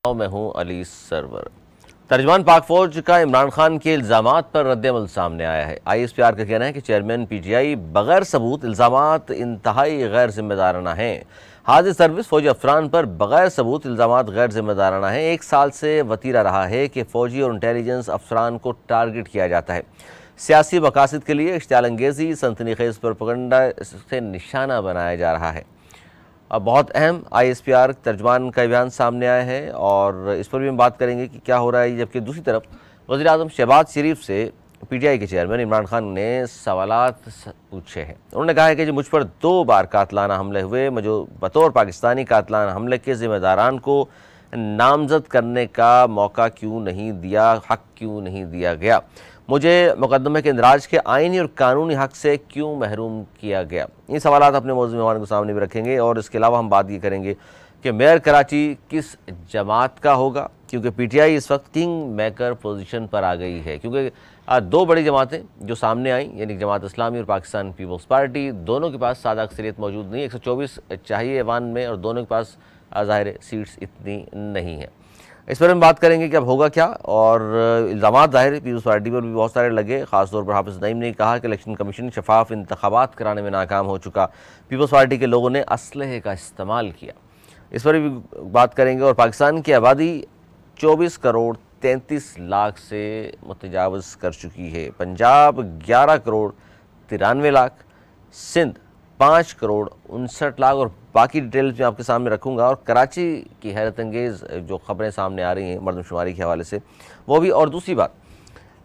मैं हूं अली सरवर। तर्जमान पाक फौज का इमरान खान के इल्ज़ामात पर रद्द-ए-अमल सामने आया है। ISPR का कहना है कि चेयरमैन PTI बगैर सबूत इल्ज़ामात इंतहाई गैर जिम्मेदाराना हैं। हाजिर सर्विस फौजी अफसरान पर बगैर सबूत इल्ज़ामात गैर जिम्मेदाराना है। 1 साल से वतीरा रहा है कि फौजी और इंटेलिजेंस अफसरान को टारगेट किया जाता है। सियासी मकासद के लिए इश्तियाल अंगेज़ी सनसनीखेज़ प्रोपेगेंडा से निशाना बनाया जा रहा है। अब बहुत अहम ISPR तर्जमान का बयान सामने आया है और इस पर भी हम बात करेंगे कि क्या हो रहा है। जबकि दूसरी तरफ वज़ीर-ए-आज़म शहबाज शरीफ से PTI के चेयरमैन इमरान खान ने सवालात पूछे हैं। उन्होंने कहा है कि जो मुझ पर 2 बार कातलाना हमले हुए, मुझे बतौर पाकिस्तानी कातलाना हमले के ज़िम्मेदारान को नामजद करने का मौका क्यों नहीं दिया, हक़ क्यों नहीं दिया गया, मुझे मुकदमे के इंदराज के आइनी और कानूनी हक़ से क्यों महरूम किया गया। ये सवालात अपने मौजूद मेहमान को सामने भी रखेंगे और इसके अलावा हम बात ये करेंगे कि मेयर कराची किस जमात का होगा, क्योंकि PTI इस वक्त किंग मेकर पोजीशन पर आ गई है। क्योंकि 2 बड़ी जमातें जो सामने आई, यानी जमात इस्लामी और पाकिस्तान पीपल्स पार्टी, दोनों के पास सादा अक्सरियत मौजूद नहीं। 124 चाहिए ऐवान में और दोनों के पास ज़ाहिर सीट्स इतनी नहीं है। इस पर हम बात करेंगे कि अब होगा क्या। और इल्ज़ामात ज़ाहिर पीपल्स पार्टी पर भी बहुत सारे लगे। ख़ासतौर पर हाफिज़ नईम ने कहा कि इलेक्शन कमीशन शफाफ इंतखाबात कराने में नाकाम हो चुका, पीपल्स पार्टी के लोगों ने असलहे का इस्तेमाल किया। इस पर भी बात करेंगे। और पाकिस्तान की आबादी 24 करोड़ 33 लाख से मुतजावज़ कर चुकी है। पंजाब 11 करोड़ 93 लाख, सिंध 5 करोड़ 59 लाख और बाकी डिटेल्स मैं आपके सामने रखूंगा। और कराची की हैरत अंगेज़ जो ख़बरें सामने आ रही हैं मरदमशुमारी के हवाले से, वो भी। और दूसरी बात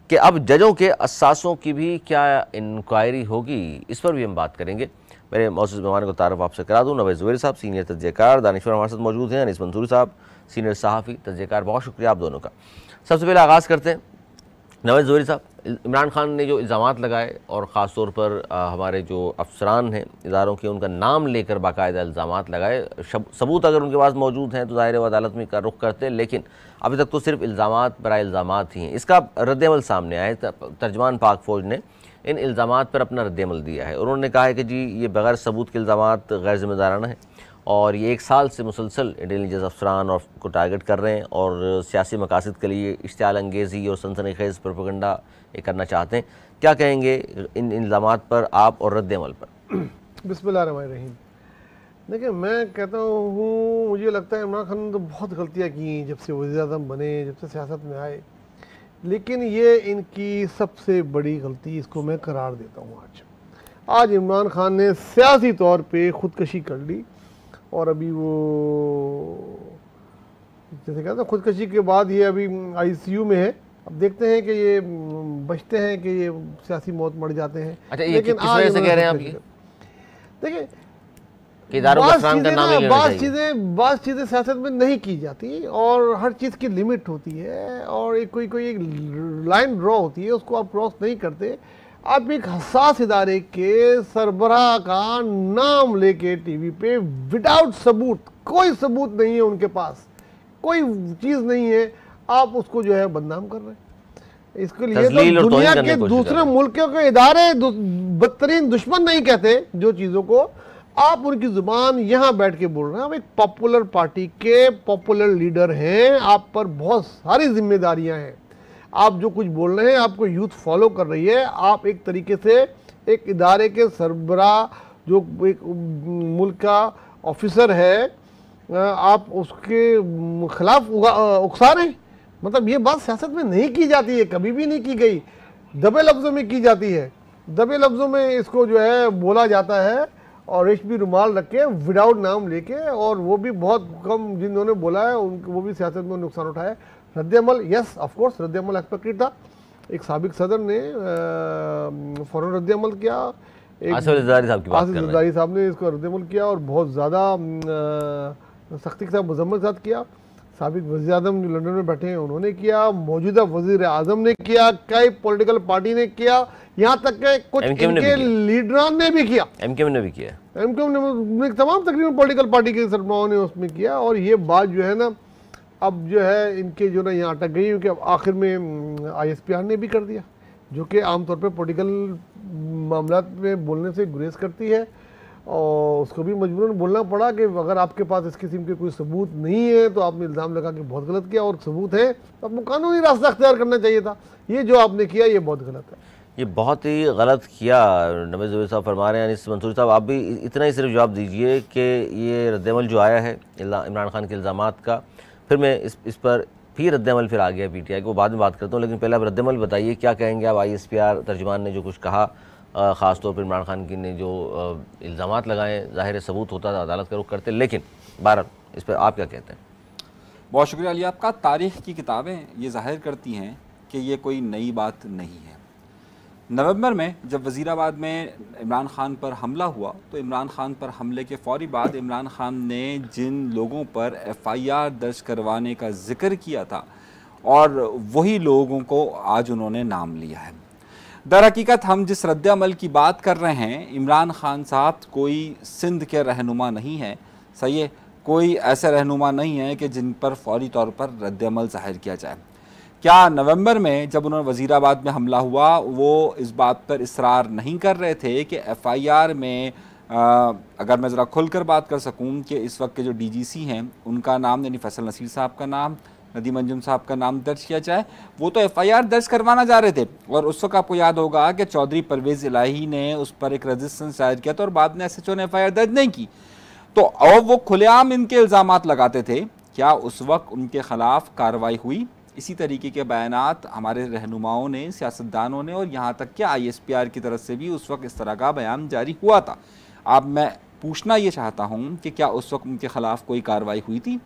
कि अब जजों के असासों की भी क्या इंक्वायरी होगी, इस पर भी हम बात करेंगे। मेरे मौजूद मेहमान को तारुफ आपसे करा दूँ। नवेद ज़ुबैर साहब सीनियर तज्ज़ियाकार, दानिश्वर हमारे साथ मौजूद हैं, अनीस मंसूरी साहब सीनियर सहाफ़ी तज्ज़ियाकार। बहुत शुक्रिया आप दोनों का। सबसे पहले आगाज़ करते हैं नवेद ज़ुबैर साहब। इमरान खान ने जो इल्ज़ामात लगाए और ख़ास तौर पर हमारे जो अफसरान हैं इदारों के, उनका नाम लेकर बाकायदा इल्ज़ामात लगाए, सबूत अगर उनके पास मौजूद हैं तो ज़ाहिर है अदालत में का रुख करते हैं, लेकिन अभी तक तो सिर्फ इल्ज़ामात बराए इल्ज़ामात ही हैं। इसका रद्द-ए-अमल सामने आया है। तर्जमान पाक फ़ौज ने इन इल्ज़ामात पर अपना रद्द-ए-अमल दिया है। उन्होंने कहा है कि जी ये बगैर सबूत के इल्ज़ामात गैर ज़िम्मेदाराना है और ये 1 साल से मुसलसल इंटेलिजेंस अफसरान और को टारगेट कर रहे हैं और सियासी मकासद के लिए इश्तियाल अंगेज़ी और सनसनीखेज़ प्रोपेगेंडा ये करना चाहते हैं। क्या कहेंगे इन इल्ज़ामात पर आप और रद्द-ए-अमल पर? बिस्मिल्लाहिर्रहमानिर्रहीम। देखिए, मैं कहता हूँ, मुझे लगता है इमरान खान ने तो बहुत गलतियाँ की जब से वज़ीर-ए-आज़म बने, जब से सियासत में आए, लेकिन ये इनकी सबसे बड़ी गलती, इसको मैं करार देता हूँ। आज इमरान खान ने सियासी तौर पे ख़ुदकशी कर ली और अभी वो जैसे कहते हैं ख़ुदकशी के बाद ये अभी ICU में है। अब देखते हैं कि ये बचते हैं कि ये सियासी मौत मर जाते हैं। अच्छा, ये लेकिन किस वजह से कह रहे हैं आप? ये देखिए, बात चीज़ें सियासत में नहीं की जाती और हर चीज़ की लिमिट होती है और एक कोई एक लाइन ड्रॉ होती है, उसको आप क्रॉस नहीं करते। आप एक हसास इदारे के सरबराह का नाम लेके टीवी पे विदाउट सबूत, कोई सबूत नहीं है उनके पास, कोई चीज़ नहीं है, आप उसको जो है बदनाम कर रहे हैं। इसके लिए तो दुनिया के दूसरे मुल्कों के इदारे बदतरीन दुश्मन नहीं कहते जो चीज़ों को, आप उनकी जुबान यहाँ बैठ के बोल रहे हैं। आप एक पॉपुलर पार्टी के पॉपुलर लीडर हैं, आप पर बहुत सारी जिम्मेदारियां हैं। आप जो कुछ बोल रहे हैं, आपको यूथ फॉलो कर रही है। आप एक तरीके से एक इदारे के सरबराह, जो एक मुल्क का ऑफिसर है, आप उसके खिलाफ उकसा रहे हैं। मतलब ये बात सियासत में नहीं की जाती है, कभी भी नहीं की गई, दबे लफ्ज़ों में की जाती है। दबे लफ्ज़ों में इसको जो है बोला जाता है और रेशमी रुमाल रख के विदाउट नाम लेके, और वो भी बहुत कम जिन्होंने बोला है उनको, वो भी सियासत में नुकसान उठाया। रद्द-ए-अमल, यस ऑफ कोर्स रद्द-ए-अमल एक्सपेक्टेड था। एक साबिक सदर ने फ़ौरन रद्द-ए-अमल किया, आसिफ ज़रदारी साहब ने इसको रद्द-ए-अमल किया और बहुत ज़्यादा सख्ती के साथ मजम्मत साथ किया। साबिक वज़ीर-ए-आज़म जो लंदन में बैठे हैं उन्होंने किया, मौजूदा वज़ीर-ए-आज़म ने किया, कई पॉलिटिकल पार्टी ने किया, यहाँ तक के कुछ इनके लीडरान ने भी किया, MKM ने तमाम तकरीबन पॉलिटिकल पार्टी के सरबराहों ने उसमें किया। और ये बात जो है ना, अब जो है इनके जो ना यहाँ अटक गई, क्योंकि अब आखिर में ISPR ने भी कर दिया, जो कि आमतौर पर पॉलिटिकल मामला में बोलने से गुरेज करती है और उसको भी मजबूरन बोलना पड़ा कि अगर आपके पास इस किस्म के कोई सबूत नहीं है तो आपने इल्ज़ाम लगा के बहुत गलत किया, और सबूत है तो आपको कानूनी रास्ता अख्तियार करना चाहिए था। ये जो आपने किया ये बहुत गलत है, ये बहुत ही गलत किया। नवाज ज़ुबैर साहब फरमा रहे हैं, अनीस मंसूरी साहब आप भी इतना ही सिर्फ जवाब दीजिए कि ये रद्दअमल जो आया है इमरान खान के इल्ज़ामात का, फिर मैं इस पर फिर रद्दअमल फिर आ गया पीटीआई को बाद में बात करता हूँ, लेकिन पहले आप रद्दअमल बताइए क्या कहेंगे आप। ISPR तर्जुमान ने जो कुछ कहा, ख़ास तौर पर इमरान खान की ने जो इल्ज़ामात लगाए, ज़ाहिर सबूत होता था अदालत का रुख करते, लेकिन बहरहाल इस पर आप क्या कहते हैं? बहुत शुक्रिया अली आपका। तारीख़ की किताबें ये ज़ाहिर करती हैं कि ये कोई नई बात नहीं है। नवंबर में जब वज़ीराबाद में इमरान खान पर हमला हुआ तो इमरान खान पर हमले के फ़ौरी बाद इमरान खान ने जिन लोगों पर FIR दर्ज करवाने का जिक्र किया था और वही लोगों को आज उन्होंने नाम लिया है। दर हकीकत हम जिस रद्दअमल की बात कर रहे हैं, इमरान खान साहब कोई सिंध के रहनुमा नहीं है, सही है, कोई ऐसे रहनुमा नहीं है कि जिन पर फ़ौरी तौर पर रद्दअमल ज़ाहिर किया जाए। क्या नवंबर में जब उन्होंने वज़ीराबाद में हमला हुआ वो इस बात पर इसरार नहीं कर रहे थे कि FIR में अगर मैं ज़रा खुलकर बात कर सकूं कि इस वक्त के जो DGC हैं उनका नाम यानी फैसल नसीर साहब का नाम, नदीम अंजुम साहब का नाम दर्ज किया जाए? वो तो FIR दर्ज करवाना चाह रहे थे और उस वक्त आपको याद होगा कि चौधरी परवेज़ इलाही ने उस पर एक रजिस्टेंस जाहिर किया था और बाद में SHO ने FIR दर्ज नहीं की। तो अब वो खुलेआम इनके इल्ज़ामात लगाते थे, क्या उस वक्त उनके ख़िलाफ़ कार्रवाई हुई? इसी तरीके के बयानात हमारे रहनुमाओं ने, सियासतदानों ने और यहाँ तक कि ISPR की तरफ से भी उस वक्त इस तरह का बयान जारी हुआ था। अब मैं पूछना ये चाहता हूँ कि क्या उस वक्त उनके ख़िलाफ़ कोई कार्रवाई हुई थी?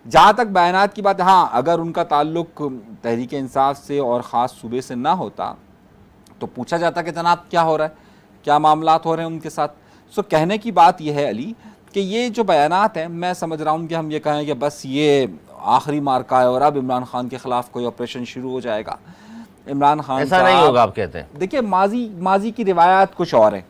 जहाँ तक बयानात की बात है, हाँ, अगर उनका ताल्लुक तहरीक इंसाफ से और ख़ास सूबे से ना होता तो पूछा जाता कि जनाब क्या हो रहा है, क्या मामलात हो रहे हैं उनके साथ। सो कहने की बात यह है अली कि ये जो बयानात हैं, मैं समझ रहा हूँ कि हम ये कहें कि बस ये आखिरी मार्का है और अब इमरान खान के ख़िलाफ़ कोई ऑपरेशन शुरू हो जाएगा। इमरान खान ऐसा नहीं होगा आप कहते हैं? देखिए, माजी की रिवायात कुछ और है।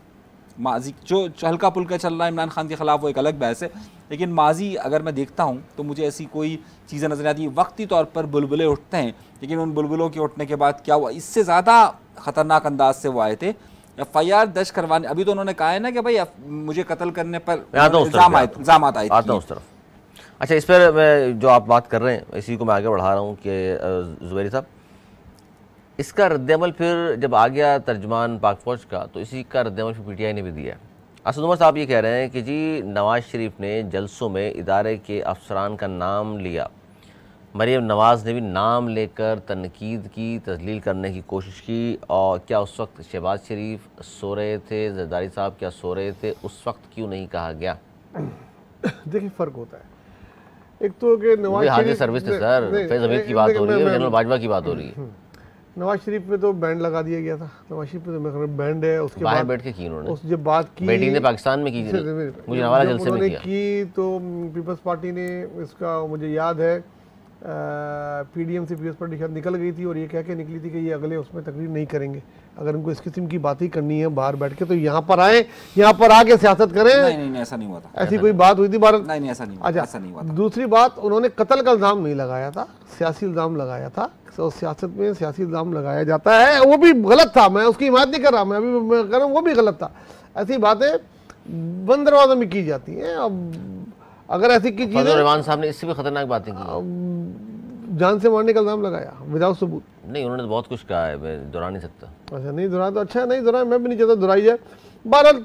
माजी जो हल्का पुल्का चल रहा है इमरान खान के ख़िलाफ़ वो एक अलग बहस है, लेकिन माजी अगर मैं देखता हूँ तो मुझे ऐसी कोई चीज़ें नज़र आती हैं। वक्ती तौर पर बुलबुले उठते हैं, लेकिन उन बुलबुलों के उठने के बाद क्या हुआ, इससे ज़्यादा ख़तरनाक अंदाज से वो आए थे। FIR दर्ज करवाने, अभी तो उन्होंने कहा है ना कि भाई मुझे कत्ल करने पर इल्ज़ामात आए थे उस तरफ। अच्छा, इस पर मैं जो आप बात कर रहे हैं इसी को मैं आगे बढ़ा रहा हूँ कि ज़ुबैरी साहब, इसका रद्दअमल फिर जब आ गया तर्जुमान पाक फ़ौज का तो इसी का रद्दअमल फिर PTI ने भी दिया। असद उमर साहब ये कह रहे हैं कि जी नवाज़ शरीफ ने जलसों में इदारे के अफसरान का नाम लिया, मरीम नवाज़ ने भी नाम लेकर तनकीद की, तजलील करने की कोशिश की, और क्या उस वक्त शहबाज शरीफ सो रहे थे, जरदारी साहब क्या सो रहे थे, उस वक्त क्यों नहीं कहा गया? देखिए फ़र्क होता है, एक तो कि नवाज शरीफ सर्विस थे सर, फैज़ हमीद की बात हो रही है, जनरल बाजवा की बात हो रही है। नवाज शरीफ पे तो बैंड लगा दिया गया था, नवाज शरीफ पे तो मेरे बैंड है। उसके बाद बैठ के की उन्होंने, उस जब बात की बेटी ने पाकिस्तान में की, मुझे नवाला जलसे में किया की, तो पीपल्स पार्टी ने इसका मुझे याद है PDM से पीपल्स पार्टी शायद निकल गई थी और ये कह के निकली थी कि ये अगले उसमें तकरीर नहीं करेंगे, अगर उनको इस किस्म की बात ही करनी है बाहर बैठ के तो यहाँ पर आए, यहाँ पर आके सियासत करें। नहीं, ऐसा नहीं हुआ था, ऐसी कोई बात हुई थी भारत? नहीं, ऐसा नहीं हुआ। अच्छा, ऐसा नहीं हुआ था। दूसरी बात, उन्होंने कत्ल का इल्ज़ाम नहीं लगाया था, सियासी इल्ज़ाम लगाया था। तो सियासत में सियासी इल्ज़ाम लगाया जाता है, वो भी गलत था, मैं उसकी हिमायत नहीं कर रहा, मैं अभी मैं कह रहा हूँ वो भी गलत था। ऐसी बातें बंद दरवाजे में की जाती हैं। अब अगर ऐसी की चीज़, रहमान साहब ने इससे भी खतरनाक बातें की, जान से मारने का इल्ज़ाम लगाया विदाउट सबूत। नहीं, उन्होंने तो बहुत कुछ कहा है, मैं दोहरा नहीं सकता। अच्छा, नहीं दोहरा तो अच्छा है, नहीं दोहरा, मैं भी नहीं चाहता दोहराई जाए। बहरहाल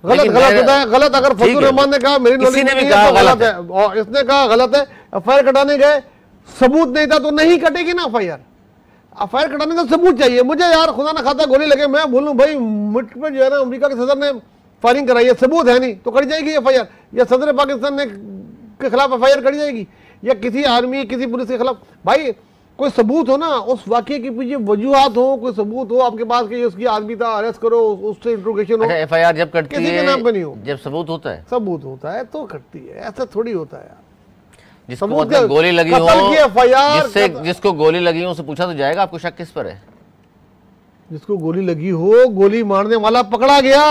गलत होता है, गलत। अगर फजल रहमान ने कहा मेरी नॉलेज नहीं है तो गलत है, और इसने कहा गलत है। FIR कटाने गए, सबूत नहीं था तो नहीं कटेगी ना FIR कटाने का सबूत चाहिए मुझे यार, खुदा ना खाता गोली लगे मैं बोलूं भाई मुझ पे जो है ना अमेरिका के सदर ने फायरिंग कराई है, सबूत है नहीं तो कट जाएगी FIR, या सदर पाकिस्तान ने के खिलाफ FIR कट जाएगी, या किसी आर्मी किसी पुलिस के खिलाफ। भाई कोई सबूत हो ना, उस वाकये के पीछे वजूहात हो, कोई सबूत हो आपके पास कि उसकी आदमी था, अरेस्ट करो, उससे इंट्रोगेशन हो। FIR जब कटती है, किसी के नाम पे नहीं हो, जब सबूत होता है, सबूत होता है तो कटती है, ऐसा थोड़ी होता है। जिसको मतलब गोली लगी हो, जिसको गोली लगी हो उसे पूछा तो जाएगा आपको शक किस पर है? जिसको गोली लगी हो, गोली मारने वाला पकड़ा गया,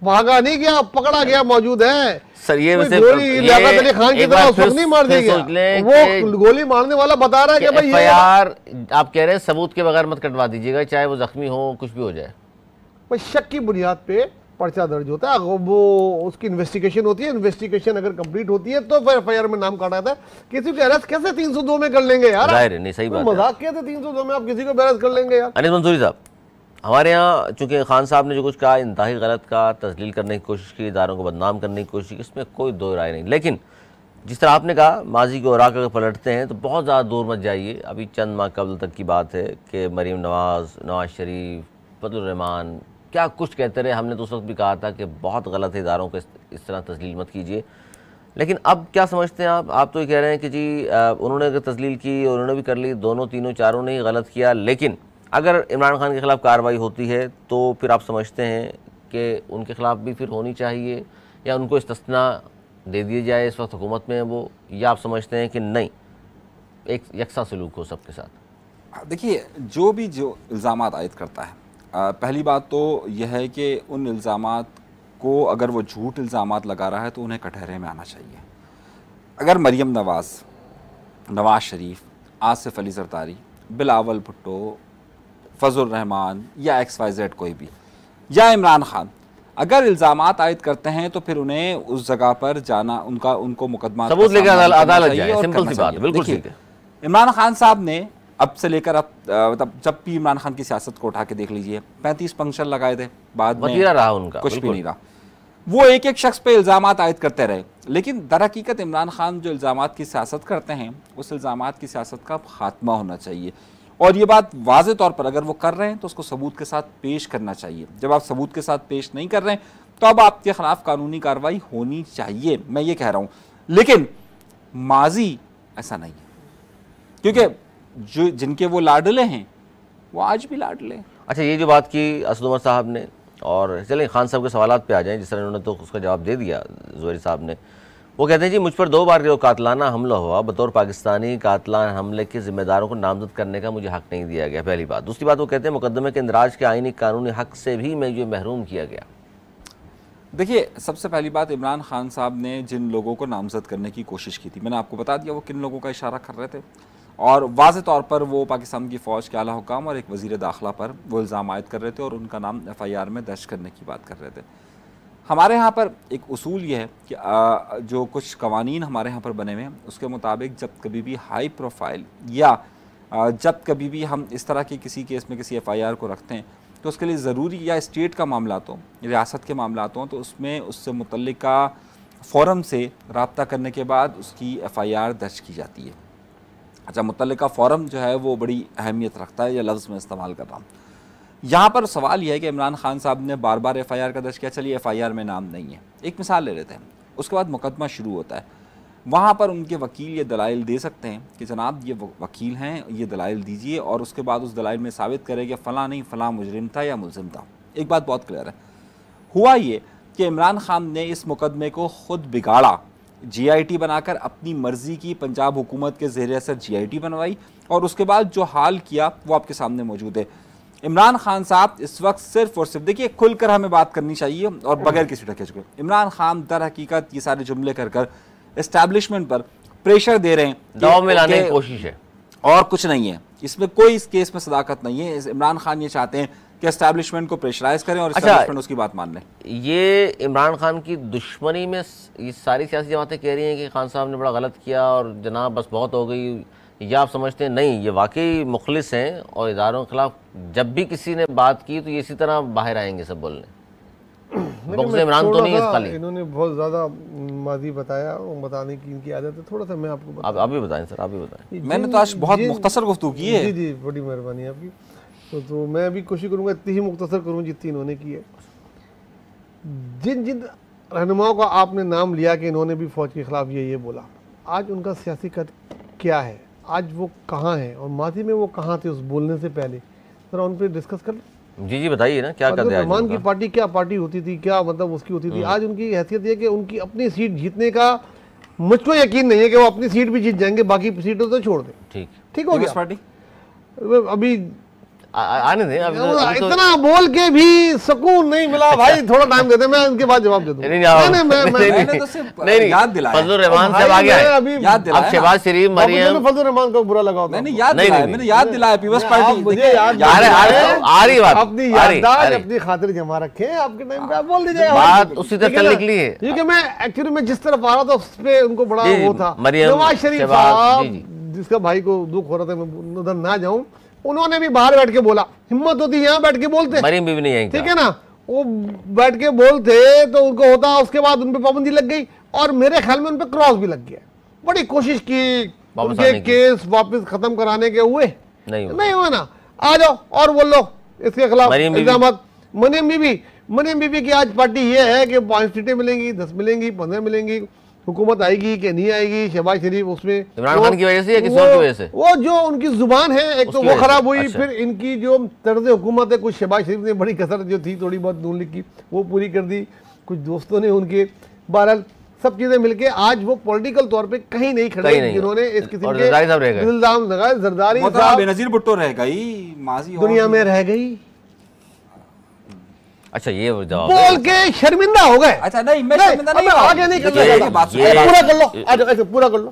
भागा नहीं गया, पकड़ा गया, मौजूद है। सर ये गोली लियाकत अली खान की तरह उसको नहीं मार दिया, वो गोली मारने वाला बता रहा है कि भाई FIR आप कह रहे हैं सबूत के बगैर मत कटवा दीजिएगा, चाहे वो जख्मी हो कुछ भी हो जाए। शक की बुनियाद पे पर्चा दर्ज होता है, वो उसकी इन्वेस्टिगेशन होती है, इन्वेस्टिगेशन अगर कंप्लीट होती है तो फिर एफआईआर में नाम काटा जाता है। किसी को अरेस्ट कैसे 302 में कर लेंगे यार, जाहिर है, नहीं सही बात है। मजाक कैसे 302 में आप किसी को अरेस्ट कर लेंगे यार। अनिस मंसूरी साहब, हमारे यहाँ चूंकि खान साहब ने जो कुछ कहा इंतहाई गलत कहा, तस्लील करने की कोशिश की, इदारों को बदनाम करने की कोशिश की, इसमें कोई दो राय नहीं। लेकिन जिस तरह आपने कहा माजी को औराक अगर पलटते हैं तो बहुत ज़्यादा दूर मत जाइए। अभी चंद माह कबल तक की बात है कि मरीम नवाज़, नवाज शरीफ, फजलुर रहमान क्या कुछ कहते रहे। हमने तो उस वक्त भी कहा था कि बहुत गलत है, इदारों को इस तरह तस्लील मत कीजिए। लेकिन अब क्या समझते हैं आप तो ये कह रहे हैं कि जी उन्होंने अगर तस्लील की, उन्होंने भी कर ली, दोनों तीनों चारों ने ही गलत किया, लेकिन अगर इमरान खान के ख़िलाफ़ कार्रवाई होती है तो फिर आप समझते हैं कि उनके ख़िलाफ़ भी फिर होनी चाहिए या उनको इस्तिस्ना दे दिए जाए, इस वक्त हुकूमत में है वो, या आप समझते हैं कि नहीं एक यकसा सलूक हो सबके साथ? देखिए, जो इल्ज़ामात आयद करता है, पहली बात तो यह है कि उन इल्ज़ामात को अगर वो झूठ इल्ज़ामात लगा रहा है तो उन्हें कटहरे में आना चाहिए। अगर मरीम नवाज़, नवाज शरीफ, आसिफ अली जरदारी, बिलावल भुट्टो, फजल रहमान या XYZ कोई भी, या इमरान खान अगर इल्ज़ामात आयद करते हैं तो फिर उन्हें उस जगह पर जाना, उनको मुकदमा सबूत लेकर अदालत जाए, सिंपल सी बात है, बिल्कुल ठीक है। इमरान खान साहब ने अब से लेकर अब मतलब जब भी इमरान खान की सियासत को उठा के देख लीजिए, 35 पंक्शन लगाए थे, बाद में रहा उनका कुछ भी नहीं रहा। वो एक एक शख्स पे इल्ज़ामात आयद करते रहे, लेकिन दर हकीकत इमरान खान जो इल्ज़ामात की सियासत करते हैं उस इल्ज़ामात की सियासत का खात्मा होना चाहिए। और ये बात वाज़े तौर पर अगर वो कर रहे हैं तो उसको सबूत के साथ पेश करना चाहिए। जब आप सबूत के साथ पेश नहीं कर रहे हैं तो अब आपके खिलाफ कानूनी कार्रवाई होनी चाहिए, मैं ये कह रहा हूँ। लेकिन माजी ऐसा नहीं है, क्योंकि जो जिनके वो लाडले हैं वो आज भी लाडले हैं। अच्छा, ये जो बात की असद उमर साहब ने, और चलें खान साहब के सवालात पे आ जाएं, जिस तरह उन्होंने तो उसका जवाब दे दिया ज़ुहैरी साहब ने। वो कहते हैं जी मुझ पर 2 बार जो कातलाना हमला हुआ, बतौर पाकिस्तानी कातलाना हमले के ज़िम्मेदारों को नामजद करने का मुझे हक़ नहीं दिया गया, पहली बात। दूसरी बात वो कहते हैं मुकदमे के इंदराज के आईनी कानूनी हक़ से भी मैं जो महरूम किया गया। देखिए, सबसे पहली बात, इमरान खान साहब ने जिन लोगों को नामजद करने की कोशिश की थी, मैंने आपको बता दिया वो किन लोगों का इशारा कर रहे थे, और वाज़े तौर पर वो पाकिस्तान की फ़ौज के आला हुकाम और एक वज़ीर दाखिला पर वो इल्ज़ाम आयद कर रहे थे और उनका नाम FIR में दर्ज करने की बात कर रहे थे। हमारे यहाँ पर एक उसूल ये है कि जो कुछ कवानीन हमारे यहाँ पर बने हुए हैं उसके मुताबिक जब कभी भी हाई प्रोफाइल या जब कभी भी हम इस तरह के किसी केस में किसी FIR को रखते हैं तो उसके लिए ज़रूरी, या स्टेट का मामला हो, रियासत के मामला हो, तो उसमें उससे मुतल्लिका फ़ोरम से रब्ता करने के बाद उसकी FIR दर्ज की जाती है। अच्छा, मुतल्लिका फ़ोरम जो है वो बड़ी अहमियत रखता है, यह लफ्ज़ में इस्तेमाल कर रहा हूँ। यहाँ पर सवाल यह है कि इमरान खान साहब ने बार बार FIR का दर्ज किया, चलिए FIR में नाम नहीं है, एक मिसाल ले लेते हैं। उसके बाद मुकदमा शुरू होता है, वहाँ पर उनके वकील ये दलाइल दे सकते हैं कि जनाब ये वकील हैं, ये दलाइल दीजिए, और उसके बाद उस दलाइल में साबित करें कि फ़लाँ नहीं फ़लाँ मुजरिम था या मुलजिम था। एक बात बहुत क्लियर है, हुआ ये कि इमरान खान ने इस मुकदमे को ख़ुद बिगाड़ा, GIT बनाकर अपनी मर्ज़ी की पंजाब हुकूमत के ज़ेर असर GIT बनवाई, और उसके बाद जो हाल किया वो आपके सामने मौजूद है। इमरान खान साहब इस वक्त सिर्फ और सिर्फ, देखिए खुलकर हमें बात करनी चाहिए और बगैर किसी ढकेच के, इमरान खान दर हकीकत ये सारे जुमले कर एस्टैब्लिशमेंट पर प्रेशर दे रहे हैं, दबाव में लाने की कोशिश है, और कुछ नहीं है इसमें। कोई इस केस में सदाकत नहीं है। इमरान खान ये चाहते हैं कि एस्टैब्लिशमेंट को प्रेशराइज करें और एस्टैब्लिशमेंट उसकी बात मान लें। ये इमरान खान की दुश्मनी में ये सारी सियासी जमातें कह रही हैं कि खान साहब ने बड़ा गलत किया और जनाब बस बहुत हो गई, या आप समझते हैं नहीं ये वाकई मुखलिस हैं और इदारों के खिलाफ जब भी किसी ने बात की तो ये इसी तरह बाहर आएंगे सब बोलने? बग़्ज़ इमरान तो नहीं है खाली। इन्होंने बहुत ज़्यादा माजी बताया और बताने की इनकी आदत है। थोड़ा सा मैं आपको आप भी बताएं सर, आप भी बताएं। मैंने तो आज बहुत मुख्तसर गुफ्तगू की है। जी जी, बड़ी मेहरबानी आपकी। तो मैं भी कोशिश करूँगा इतनी ही मुख्तसर करूँ जितनी इन्होंने की है। जिन जिन रहनुमाओं का आपने नाम लिया कि इन्होंने भी फ़ौज के ख़िलाफ़ ये बोला, आज उनका सियासी कद क्या है, आज वो कहाँ हैं और माजी में वो कहाँ थे उस बोलने से पहले, ज़रा उन पर डिस्कस कर। जी जी बताइए ना, क्या कर दिया रहमान की पार्टी क्या पार्टी होती थी, क्या मतलब उसकी होती थी। आज उनकी हैसियत है कि उनकी अपनी सीट जीतने का मुझको यकीन नहीं है कि वो अपनी सीट भी जीत जाएंगे, बाकी सीटों तो छोड़ दें। ठीक ठीक हो गया। पार्टी अभी आने दें अभी तो इतना बोल के भी सुकून नहीं मिला भाई, थोड़ा टाइम देते, मैं इनके बाद जवाब दे दूं। मैंने तो सिर्फ याद दिलाया, फजलुर रहमान साहब आ गया है अभी याद दिलाया अब शहबाज शरीफ मरियम फजलुर रहमान को बुरा लगा, मैंने याद दिलाया, मैंने याद दिलाया पीपल्स पार्टी। मुझे याद आ रही बात, अपनी याददाश्त अपनी खातिर जमा रखे, आपके टाइम पे आप बोल दीजिएगा बात उसी तरह चल निकली है। क्योंकि मैं एक्चुअली मैं जिस तरफ आ रहा था उस पे उनको बड़ा वो था। मरियम नवाज शरीफ शहबाज, साहब जिसका भाई को दुख हो रहा था, मैं उधर ना जाऊं, उन्होंने भी बाहर बैठ के बोला, हिम्मत होती यहाँ बैठ के बोलते, मरियम बीबी नहीं आई, ठीक है ना, वो बैठ के बोलते तो उनको होता, उसके बाद उन पे पाबंदी लग गई और मेरे ख्याल में उन पे क्रॉस भी लग गया। बड़ी कोशिश की उनके केस वापस खत्म कराने के, हुए नहीं हुआ ना, आ जाओ और बोल लो इसके खिलाफ इल्जाम। मरियम बीबी की आज पार्टी ये है कि 5 सीटें मिलेंगी, 10 मिलेंगी, 15 मिलेंगी, हुकूमत आएगी कि नहीं आएगी, शहबाज शरीफ उसमें इमरान खान की वजह से या किसी और की वजह से, वो जो उनकी जुबान है एक तो वो खराब हुई, फिर इनकी जो तर्ज हुकूमत है, कुछ शहबाज शरीफ ने बड़ी कसर जो थी थोड़ी बहुत नून लीग की वो पूरी कर दी, कुछ दोस्तों ने उनके, बहरहाल सब चीजें मिलके आज वो पॉलिटिकल तौर पे कहीं नहीं खड़े, जिन्होंने इस किस्म के इल्जाम लगाए। जरदारी साहब बेनजीर भुट्टो रह गई, माजी दुनिया में रह गई। अच्छा ये जवाब बोल के शर्मिंदा हो गए। अच्छा नहीं, मैं शर्मिंदा नहीं, आगे नहीं करना चाहता, पूरा कर लो, ऐसे पूरा कर लो,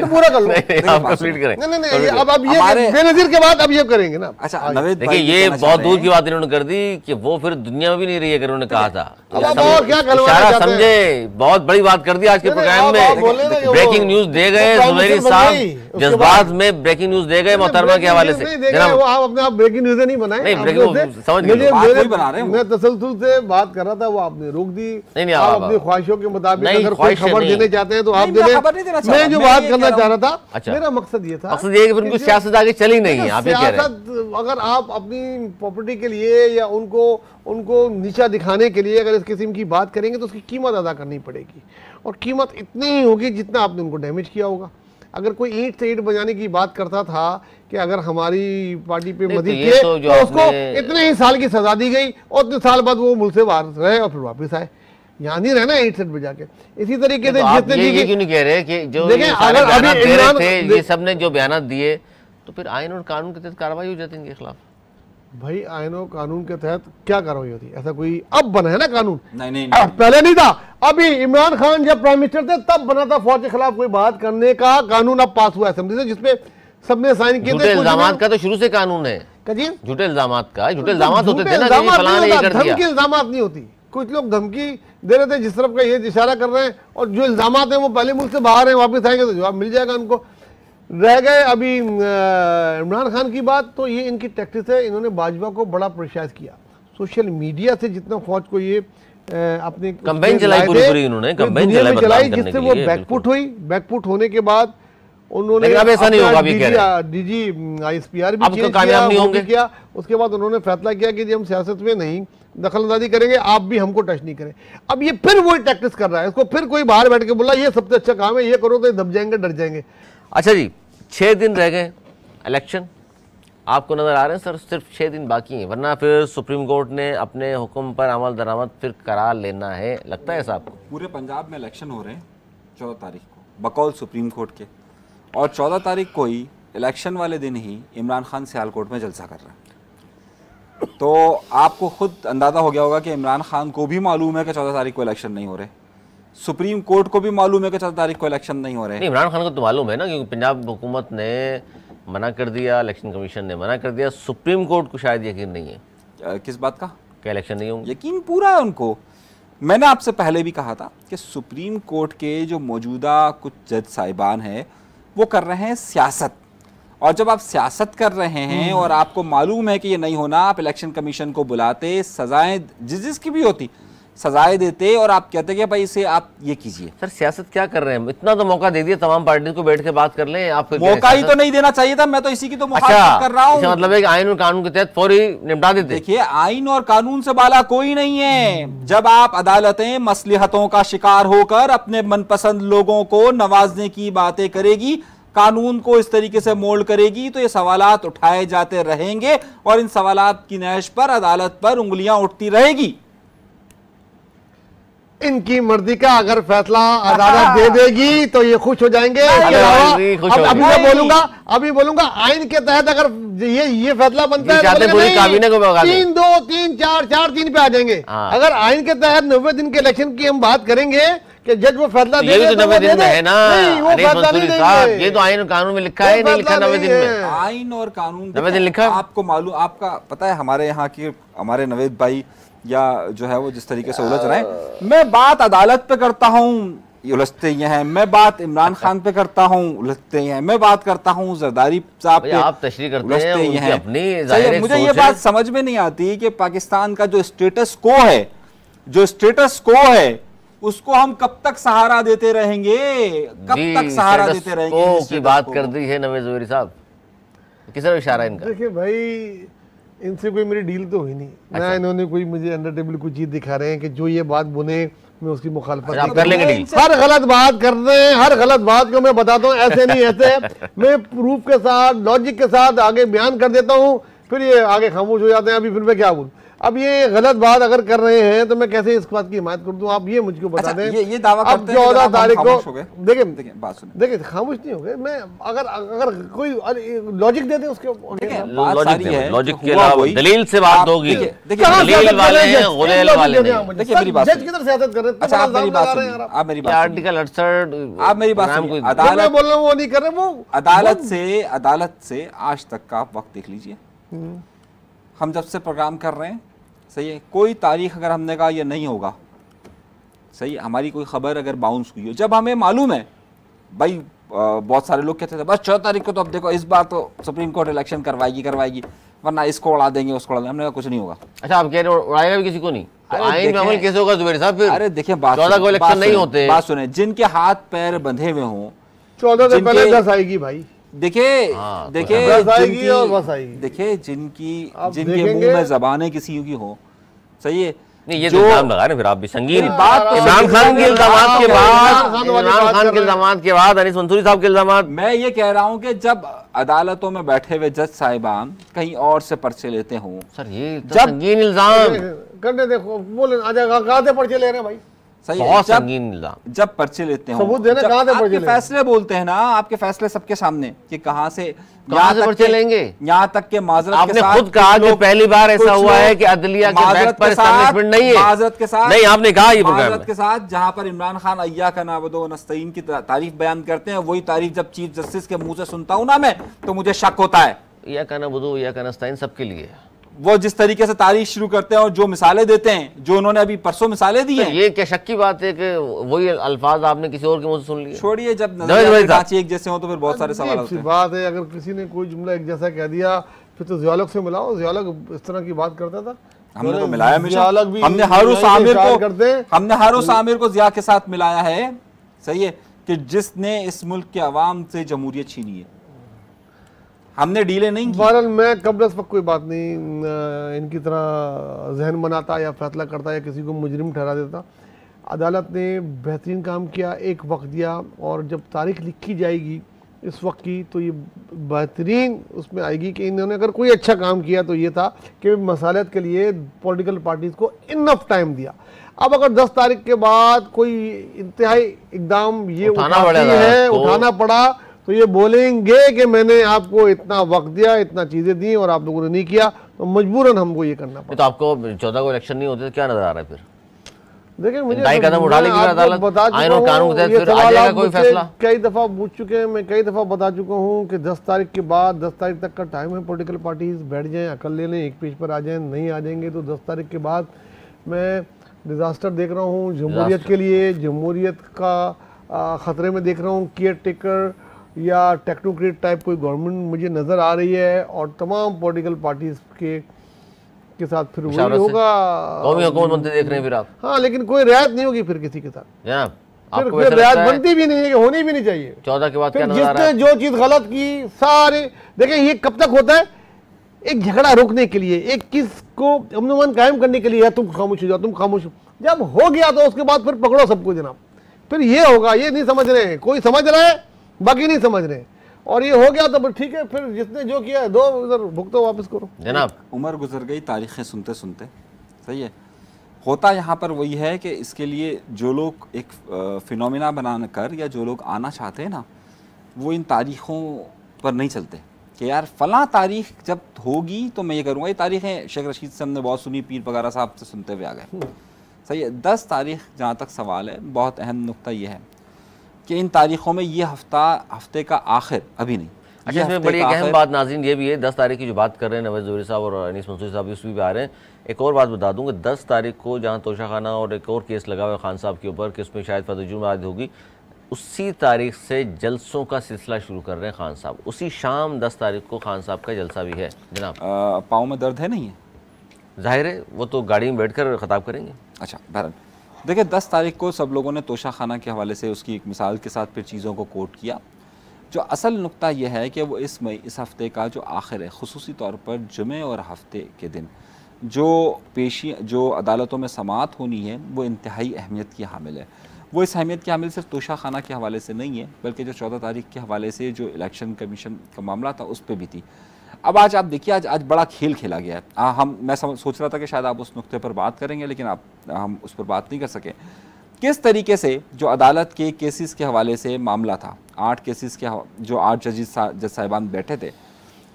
पूरा कर लो, नहीं अब ये बेनजीर के बाद अब ये करेंगे ना। अच्छा नवेद, देखिए ये बहुत दूर की बात इन्होंने कर दी कि वो फिर दुनिया में भी नहीं रही है, अगर उन्होंने कहा था, इशारा समझे, बहुत बड़ी बात कर दी आज के प्रोग्राम में। ब्रेकिंग न्यूज दे गए जुबैरी साहब, जज्बात में ब्रेकिंग न्यूज दे गए मोहतरमा के हवाले से। आप अपने आप ब्रेकिंग न्यूज नहीं बनाए, नहीं ब्रेकिंग समझ गए, मैं तसलसल से बात कर रहा था, वो आपने रोक दी। नहीं आप अपनी ख्वाहिशों के मुताबिक अगर कोई खबर देने चाहते हैं तो आप दे दें। मैं जो बात करना चाह रहा था, मेरा मकसद ये था, मकसद ये कि फिर उनकी सियासत आगे चली नहीं है। आप ये कह रहे हैं अगर आप अपनी प्रॉपर्टी के लिए या उनको नीचा दिखाने के लिए अगर इस किस्म की बात करेंगे तो उसकी कीमत अदा करनी पड़ेगी, और कीमत इतनी ही होगी जितना आपने उनको डैमेज किया होगा। अगर कोई ईंट से ईंट बजाने की बात करता था कि अगर हमारी पार्टी पे मदद किए तो उसको इतने ही साल की सजा दी गई और उतने साल बाद वो मुल्क से बाहर रहे और फिर वापस आए, यहाँ नहीं रहना ईंट से बजा के। इसी तरीके से जितने ये क्यों नहीं कह रहे कि जो अगर ये सब ने जो बयान दिए तो फिर आईन और कानून के तहत कार्रवाई हो जाती है इनके खिलाफ। भाई आईन और कानून के तहत क्या कार्रवाई होती है? ऐसा कोई अब बना है ना कानून? नहीं, पहले नहीं था। अभी इमरान खान जब प्राइम मिनिस्टर थे तब बना था फौज के खिलाफ कोई बात करने का कानून, अब पास हुआ असेंबली से, जिसपे सबने साइन किए थे। झूठे इल्जाम का तो शुरू से कानून है, झूठे इल्जाम का, झूठे इल्जाम होते थे ना, धमकी इल्जाम नहीं होती। कुछ लोग धमकी दे रहे थे जिस तरफ का ये इशारा कर रहे हैं, और जो इल्जाम है वो पहले मुल्क से बाहर है, वापस आएंगे तो जवाब मिल जाएगा उनको। रह गए अभी इमरान खान की बात, तो ये इनकी टैक्टिस है, इन्होंने भाजपा को बड़ा प्रेशराइज किया सोशल मीडिया से, जितना फौज को ये अपने कैंपेन चलाई पूरी इन्होंने कैंपेन चलाई, जिससे वो बैकफुट हुई। बैकफुट होने के बाद उन्होंने ऐसा नहीं होगा, डीजी ISPR भी कामयाब नहीं होंगे किया। उसके बाद उन्होंने फैसला किया कि हम सियासत में नहीं दखलंदाजी करेंगे, आप भी हमको टच नहीं करें। अब ये फिर वही टैक्टिस कर रहा है, इसको फिर कोई बाहर बैठ के बोला ये सबसे अच्छा काम है, ये करो तो दब जाएंगे, डर जाएंगे। अच्छा जी, 6 दिन रह गए इलेक्शन, आपको नजर आ रहे हैं सर सिर्फ 6 दिन बाकी हैं, वरना फिर सुप्रीम कोर्ट ने अपने हुक्म पर अमल दरामद फिर करार लेना है, लगता है साहब? पूरे पंजाब में इलेक्शन हो रहे हैं 14 तारीख को बकौल सुप्रीम कोर्ट के, और 14 तारीख को ही इलेक्शन वाले दिन ही इमरान खान सियालकोट में जलसा कर रहा है। तो आपको खुद अंदाज़ा हो गया होगा कि इमरान खान को भी मालूम है कि 14 तारीख को इलेक्शन नहीं हो रहे, सुप्रीम कोर्ट को भी मालूम है कि 14 तारीख को इलेक्शन नहीं हो रहे हैं। इमरान खान को तो मालूम है ना, क्योंकि पंजाब हुकूमत ने मना कर दिया, इलेक्शन कमीशन ने मना कर दिया, सुप्रीम कोर्ट को शायद यकीन नहीं है। किस बात का? क्या इलेक्शन नहीं होंगे? यकीन पूरा है उनको। मैंने आपसे पहले भी कहा था कि सुप्रीम कोर्ट के जो मौजूदा कुछ जज साहिबान हैं वो कर रहे हैं सियासत, और जब आप सियासत कर रहे हैं और आपको मालूम है कि ये नहीं होना, आप इलेक्शन कमीशन को बुलाते, सजाएं जिसकी भी होती सजाएं देते, और आप कहते कि भाई इसे आप ये कीजिए। सर सियासत क्या कर रहे हैं? इतना तो मौका दे दिया तमाम पार्टियों को बैठ के बात कर लें। आप मौका ही तो नहीं देना चाहिए था, मैं तो इसी की तो मुखालफत कर रहा हूँ। मतलब है कि आईन और कानून के तहत फौरी निपटा देते। देखिए आईन और कानून से बाला कोई नहीं है। जब आप अदालतें मसलहतों का शिकार होकर अपने मनपसंद लोगों को नवाजने की बातें करेगी, कानून को इस तरीके से मोल्ड करेगी, तो ये सवालात उठाए जाते रहेंगे और इन सवालात की नहज पर अदालत पर उंगलियां उठती रहेगी। इनकी मर्जी का अगर फैसला अदालत दे देगी तो ये खुश हो जाएंगे। अभी बोलूंगा आइन के तहत अगर ये फैसला बनता है तो पूरी काबीने को 3, 2, 3, 4, 4-3 पे आ जाएंगे। अगर आइन के तहत 90 दिन के इलेक्शन की हम बात करेंगे कि जज वो फैसला दे तो 90 दिन में है ना, वो फैसला नहीं देंगे। ये तो आइन और कानून में लिखा है, नहीं लिखा 90 दिन में। आइन और कानून 90 दिन लिखा। आपको मालूम, आपका पता है हमारे यहाँ की हमारे नवेद भाई या जो है वो जिस तरीके से उलझ रहे हैं, मैं बात अदालत पे करता हूँ ये उलझते ही हैं, मैं बात इमरान खान पे करता हूँ उलझते ही हैं, मैं बात करता हूँ जरदारी साहब पे, आप तशरीह करते हैं उनकी अपनी जाहिर मुझे ये बात समझ में नहीं आती कि पाकिस्तान का जो स्टेटस को है उसको हम कब तक सहारा देते रहेंगे, कब तक सहारा देते रहेंगे की बात कर दी है नवेद ज़ुबैरी साहब, किस तरह इशारा इनका? देखिए भाई, इनसे कोई मेरी डील तो हुई नहीं। ना इन्होंने कोई मुझे अंडर टेबल कोई चीज दिखा रहे हैं कि जो ये बात बुने मैं उसकी मुखालफत कर लेंगे डील। हर गलत बात करते हैं, हर गलत बात को मैं बताता हूँ ऐसे नहीं ऐसे, मैं प्रूफ के साथ लॉजिक के साथ आगे बयान कर देता हूँ, फिर ये आगे खामोश हो जाते हैं। अभी फिर मैं क्या बोलूँ? अब ये गलत बात अगर कर रहे हैं तो मैं कैसे इस बात की हिमायत कर दूं? आप ये मुझको बता दें। ये दावा अब 14 तारीख को देखिए बात सुनिए, देखिए खामोश नहीं हो गए। मैं अगर कोई लॉजिक दे दे उसके लॉजिक के अलावा दलील से बात होगी। दलील वाले हैं, गुलेल वाले नहीं। देखिए मेरी बात, जज किधर सियासत कर रहे हैं? अच्छा आप मेरी बात सुनिए, आप मेरी बात आर्टिकल 68 आप मेरी बात सुनिए। अदालत बोल रहा हूं वो नहीं कर रहे, वो अदालत से आज तक का आप वक्त देख लीजिए। हम जब से प्रोग्राम कर रहे हैं, सही है, कोई तारीख अगर हमने कहा ये नहीं होगा, सही है, हमारी कोई खबर अगर बाउंस हुई हो, जब हमें मालूम है भाई, बहुत सारे लोग कहते थे बस 14 तारीख को तो अब देखो इस बार तो सुप्रीम कोर्ट इलेक्शन करवाएगी वरना इसको उड़ा देंगे उसको उड़ा देंगे। हमने कहा कुछ नहीं होगा। अच्छा आप कह रहे हो उड़ाएगा भी किसी को नहीं, तो आइन में अमल कैसे होगा ज़ुबैरी साहब? फिर अरे देखिए 14 को इलेक्शन नहीं होते। बात सुने, जिनके हाथ पैर बंधे हुए हों 14 से पहले 10 आएगी भाई। देखिए जिनकी जिनके मुंह में ज़बानें किसी की हो, सही है, नहीं ये जो इल्जाम लगा रहे फिर आप भी संगीन बात। इमरान खान के इल्जामात के बाद अनीस मंसूरी साहब के इल्जामात। मैं ये कह रहा हूँ कि जब अदालतों में बैठे हुए जज साहिबान कहीं और से पर्चे लेते हों, सर ये संगीन इल्जाम करने देखो, बोले आ जाएगा कहाँ से पर्चे ले रहे हैं भाई? सही बहुत संगीन इल्जाम। जब पर्चे लेते हैं, सबूत देना, कहाँ से पर्चे आपके फैसले बोलते हैं ना, आपके फैसले सबके सामने कि कहाँ से पर्चे लेंगे, यहाँ तक के माजरत आपने खुद कहा कि पहली बार ऐसा हुआ है कि अदलिया के बैक पर एस्टैब्लिशमेंट नहीं है। माजरत के साथ नहीं, आपने कहा ये माजरत के साथ जहाँ पर इमरान खान अय्या का नाबदो नस्तईन की तारीफ बयान करते हैं, वही तारीफ जब चीफ जस्टिस के मुंह से सुनता हूँ ना मैं, तो मुझे शक होता है। या का नाबदो या का नस्तईन सबके लिए वो जिस तरीके से तारीख शुरू करते हैं और जो मिसालें देते हैं, जो उन्होंने अभी परसों मिसालें दी हैं, ये क्या शक की बात है कि वही अल्फाज आपने किसी और के मुंह से सुन लिए? छोड़िए, जब नजर एक जैसे हो तो फिर बहुत सारे सवाल होते हैं। बात है अगर किसी ने कोई जुमला एक जैसा कह दिया फिर तो ज़ियालग से मिलाओ। ज़ियालग इस तरह की बात करता था, हमने तो मिलाया हमेशा। हमने हारूस आमिर को ज़िया के साथ मिलाया है, सही है, कि जिसने इस मुल्क के अवाम से जमहूरियत छीनी है। हमने डीले नहीं की। बहरहाल मैं कब्ल इस वक्त कोई बात नहीं इनकी तरह जहन बनाता या फैसला करता या किसी को मुजरिम ठहरा देता। अदालत ने बेहतरीन काम किया, एक वक्त दिया, और जब तारीख लिखी जाएगी इस वक्त की तो ये बेहतरीन उसमें आएगी कि इन्होंने अगर कोई अच्छा काम किया तो ये था कि मसालत के लिए पॉलिटिकल पार्टीज़ को इनफ टाइम दिया। अब अगर 10 तारीख के बाद कोई इंतहाई इकदाम ये उठाना पड़ा तो ये बोलेंगे कि मैंने आपको इतना वक्त दिया, इतना चीज़ें दी और आप लोगों ने नहीं किया, तो मजबूरन हमको ये करना पड़ा। तो आपको 14 को इलेक्शन नहीं होते तो क्या नजर आ रहा है फिर? देखिए मुझे कदम उठा लेगी अदालत, आइन और कानून के तहत फिर आ जाएगा कोई फैसला। कई दफ़ा पूछ चुके हैं, मैं कई दफ़ा बता चुका हूँ कि 10 तारीख के बाद 10 तारीख तक का टाइम है, पॉलिटिकल पार्टीज बैठ जाएं, अकल ले लें, एक पेज पर आ जाएं। नहीं आ जाएंगे तो 10 तारीख के बाद मैं डिज़ास्टर देख रहा हूँ जमहूरियत के लिए, जमहूरियत का ख़तरे में देख रहा हूँ। केयर टेकर या टेक्नोक्रेट टाइप कोई गवर्नमेंट मुझे नज़र आ रही है, और तमाम पॉलिटिकल पार्टीज के साथ फिर वही होगा। कौमी हुकूमत बनते देख रहे हैं फिर आप? हाँ, लेकिन कोई रियायत नहीं होगी फिर किसी के साथ जनाब। फिर रियायत बनती भी नहीं है, कि होनी भी नहीं चाहिए। 14 के बाद क्या नजर आ रहा है? जिसने जो चीज गलत की सारे देखिए, ये कब तक होता है? एक झगड़ा रोकने के लिए, एक किसको अमन कायम करने के लिए, तुम खामोश हो जाओ, तुम खामोश। जब हो गया तो उसके बाद फिर पकड़ो सबको जनाब। फिर ये होगा, ये नहीं समझ रहे हैं, कोई समझ रहा है बाकी नहीं समझ रहे, और ये हो गया तो ठीक है, फिर जिसने जो किया दो, उधर भुगतो, वापस करो जनाब। उम्र गुजर गई तारीखें सुनते सुनते, सही है। होता यहाँ पर वही है कि इसके लिए जो लोग एक फिनोमिना बना कर या जो लोग आना चाहते हैं ना, वो इन तारीख़ों पर नहीं चलते कि यार फ़लाँ तारीख़ जब होगी तो मैं ये करूँगा। ये तारीख़ें शेख रशीद से हमने बहुत सुनी, पीर वगैरह साहब से सुनते हुए आ गए। सही है। 10 तारीख़ जहाँ तक सवाल है, बहुत अहम नुक्ता ये है कि इन तारीख़ों में ये हफ्ते का आखिर अभी नहीं। अच्छा, इसमें बड़ी एक अहम बात नाज़रीन ये भी है, 10 तारीख की जो बात कर रहे हैं नवाज़ ज़ोहरी साहब और अनीस मंसूरी साहब इस भी आ रहे हैं। एक और बात बता दूं कि 10 तारीख को जहां तोशाखाना और एक और केस लगा हुआ है खान साहब के ऊपर कि उसमें शायद फतह जुर्म आयद होगी, उसी तारीख से जलसों का सिलसिला शुरू कर रहे हैं खान साहब। उसी शाम 10 तारीख को खान साहब का जलसा भी है जनाब। पाँव में दर्द है नहीं है? जाहिर है वो तो गाड़ी में बैठ कर खिताब करेंगे। अच्छा, बहरहाल देखिए 10 तारीख को सब लोगों ने तोशाखाना के हवाले से उसकी एक मिसाल के साथ फिर चीज़ों को कोट किया। जो असल नुक्ता यह है कि वो इस हफ़्ते का जो आखिर है, ख़ुसूसी तौर पर जुमे और हफ्ते के दिन जो अदालतों में समाअत होनी है, वो इंतहाई अहमियत की हामिल है। वो इस अहमियत की हामिल सिर्फ तोशाखाना के हवाले से नहीं है, बल्कि जो 14 तारीख के हवाले से जो इलेक्शन कमीशन का मामला था उस पर भी थी। अब आज आप देखिए, आज बड़ा खेल खेला गया है। मैं सोच रहा था कि शायद आप उस नुक्ते पर बात करेंगे, लेकिन हम उस पर बात नहीं कर सके। किस तरीके से जो अदालत के केसेस के हवाले से मामला था, 8 केसेस के जो 8 जज साहिबान बैठे थे,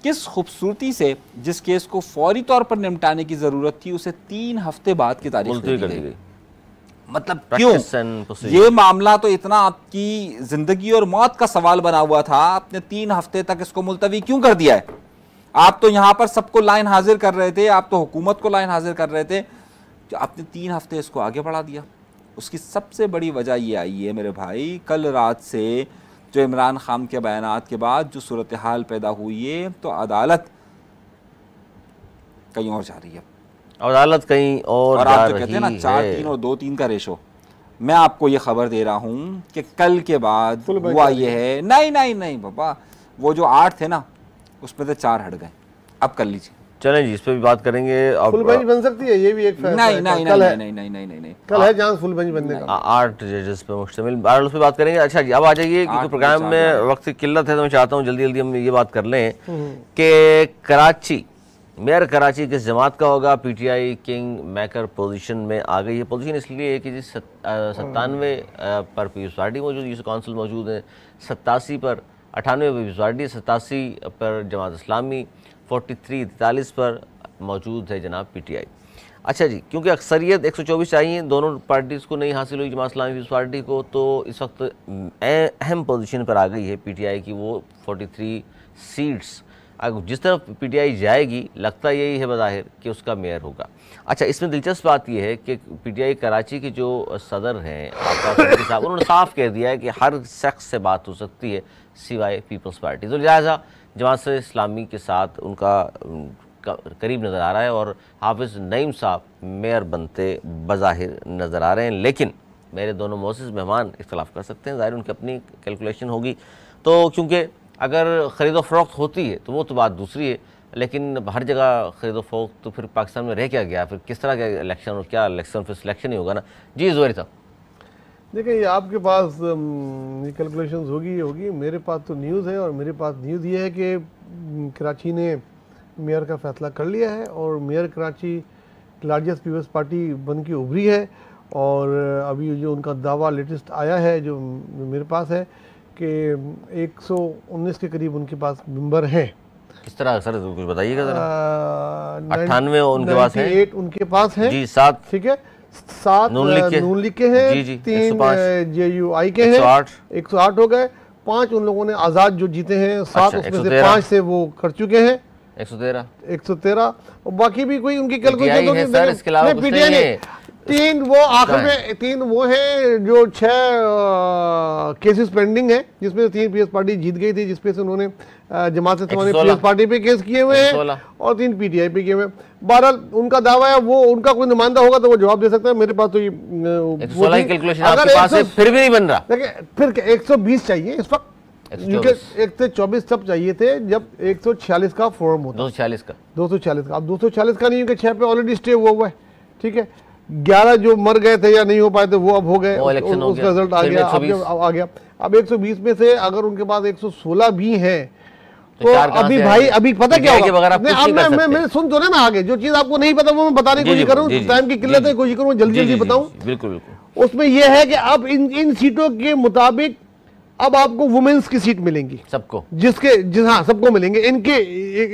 किस खूबसूरती से जिस केस को फौरी तौर पर निपटाने की ज़रूरत थी उसे 3 हफ्ते बाद की तारीख दे दी गई। मतलब क्यों? ये मामला तो इतना आपकी ज़िंदगी और मौत का सवाल बना हुआ था, आपने 3 हफ्ते तक इसको मुलतवी क्यों कर दिया है? आप तो यहाँ पर सबको लाइन हाजिर कर रहे थे, आप तो हुकूमत को लाइन हाजिर कर रहे थे, तो आपने 3 हफ्ते इसको आगे बढ़ा दिया। उसकी सबसे बड़ी वजह ये आई है मेरे भाई, कल रात से जो इमरान खान के बयानात के बाद जो सूरत हाल पैदा हुई है, तो अदालत कहीं और जा रही है। अदालत कहीं और आप जो कहते हैं ना 4-3 और 2-3 का रेशो, मैं आपको ये खबर दे रहा हूँ कि कल के बाद हुआ ये है। नहीं बाबा, वो जो 8 थे ना उसमें से 4 हट गए। अब कर लीजिए। चलें जी, इस पे भी बात करेंगे। फुल बेंच बन सकती है, ये भी एक फैसला नहीं, कल है चांस फुल बेंच बनने का। 8 जजेस पे मुश्तमिल, उस पर बात करेंगे। अच्छा जी, अब आ जाइए क्योंकि प्रोग्राम में वक्त की किल्लत है, तो मैं चाहता हूँ जल्दी हम ये बात कर लें कि कराची मेयर कराची किस जमात का होगा। PTI किंग मेकर पोजीशन में आ गई है। पोजीशन इसलिए कि 97 पर पीपल्स पार्टी मौजूद, यूसुफ काउंसिल मौजूद है, 87 पर 98 पर पीपल्स पार्टी, 87 पर जमात इस्लामी, 43-43 पर मौजूद है जनाब PTI। अच्छा जी, क्योंकि अक्सरियत 124 चाहिए, दोनों पार्टीज़ को नहीं हासिल हुई, जमात इस्लामी पीपल्स पार्टी को, तो इस वक्त अहम पोजीशन पर आ गई है PTI की वो 43 सीट्स। अगर जिस तरफ PTI जाएगी लगता यही है बज़ाहिर कि उसका मेयर होगा। अच्छा, इसमें दिलचस्प बात यह है कि PTI कराची के जो सदर हैं आपका साहब, उन्होंने साफ कह दिया है कि हर शख्स से बात हो सकती है सिवाय पीपल्स पार्टी। तो लिहाजा जमात इस्लामी के साथ उनका करीब नज़र आ रहा है और हाफिज़ नईम साहब मेयर बनते बज़ाहिर नज़र आ रहे हैं। लेकिन मेरे दोनों मोअज़्ज़िज़ मेहमान इख्तलाफ कर सकते हैं, ज़ाहिर उनकी अपनी कैलकुलेशन होगी। तो क्योंकि अगर ख़रीदो फ़रोख्त होती है तो वो तो बात दूसरी है, लेकिन हर जगह ख़रीदो फ़रोख्त तो फिर पाकिस्तान में रह क्या गया, फिर किस तरह का इलेक्शन, और क्या इलेक्शन फिर सिलेक्शन ही होगा ना। जी ज़ोहरी साहब, देखिए आपके पास कैलकुलेशंस होगी, मेरे पास तो न्यूज़ है, और मेरे पास न्यूज़ ये है कि कराची ने मेयर का फ़ैसला कर लिया है और मेयर कराची लार्जेस्ट पीपल्स पार्टी बन के उभरी है। और अभी जो उनका दावा लेटेस्ट आया है जो मेरे पास है कि 119 के करीब उनके पास मेंबर हैं। किस तरह सर कुछ बताइएगा ज़रा। 98 उनके पास है, 98 उनके पास है जी, 7 ठीक है, 7 नून लीग के हैं, 3 JUI के हैं, 108 हो गए, 5 उन लोगों ने आज़ाद जो जीते हैं 7 उसमें से 5 से वो कर चुके हैं, 113 और बाकी भी कोई उनकी कैलकुलेशन होगी। PTI ने 3 वो आखिर में 3 वो हैं जो 6 केसेस पेंडिंग है, जिसमें 3 पीएस पार्टी जीत गई थी, जिसपे से उन्होंने जमात इस्लामी पीएस पार्टी पे केस किए हुए हैं और 3 PTI पे किए हुए हैं। बहरहाल उनका दावा है, वो उनका कोई नुमाइंदा होगा तो वो जवाब दे सकता है। मेरे पास तो ये फिर भी नहीं बन रहा। देखिए फिर 120 चाहिए इस वक्त, 124 तब चाहिए थे जब 146 का फॉर्म होता, 246 का। अब 246 का नहीं, क्योंकि 6 पे ऑलरेडी स्टे हुआ है, ठीक है। 11 जो मर गए थे या नहीं हो पाए थे वो अब हो गए, उसका रिजल्ट आ गया। अब 120 में से अगर उनके पास 116 भी हैं तो अभी भाई अभी पता क्या होगा, मैं सुन तो ना आगे जो चीज आपको नहीं पता वो मैं बताने की कोशिश करूँ, टाइम की किल्लत है, कोशिश करूँ जल्दी जल्दी बताऊं। बिल्कुल बिल्कुल। उसमें यह है कि अब इन सीटों के मुताबिक अब आपको वुमेन्स की सीट मिलेंगी सबको, हाँ सबको मिलेंगे, इनके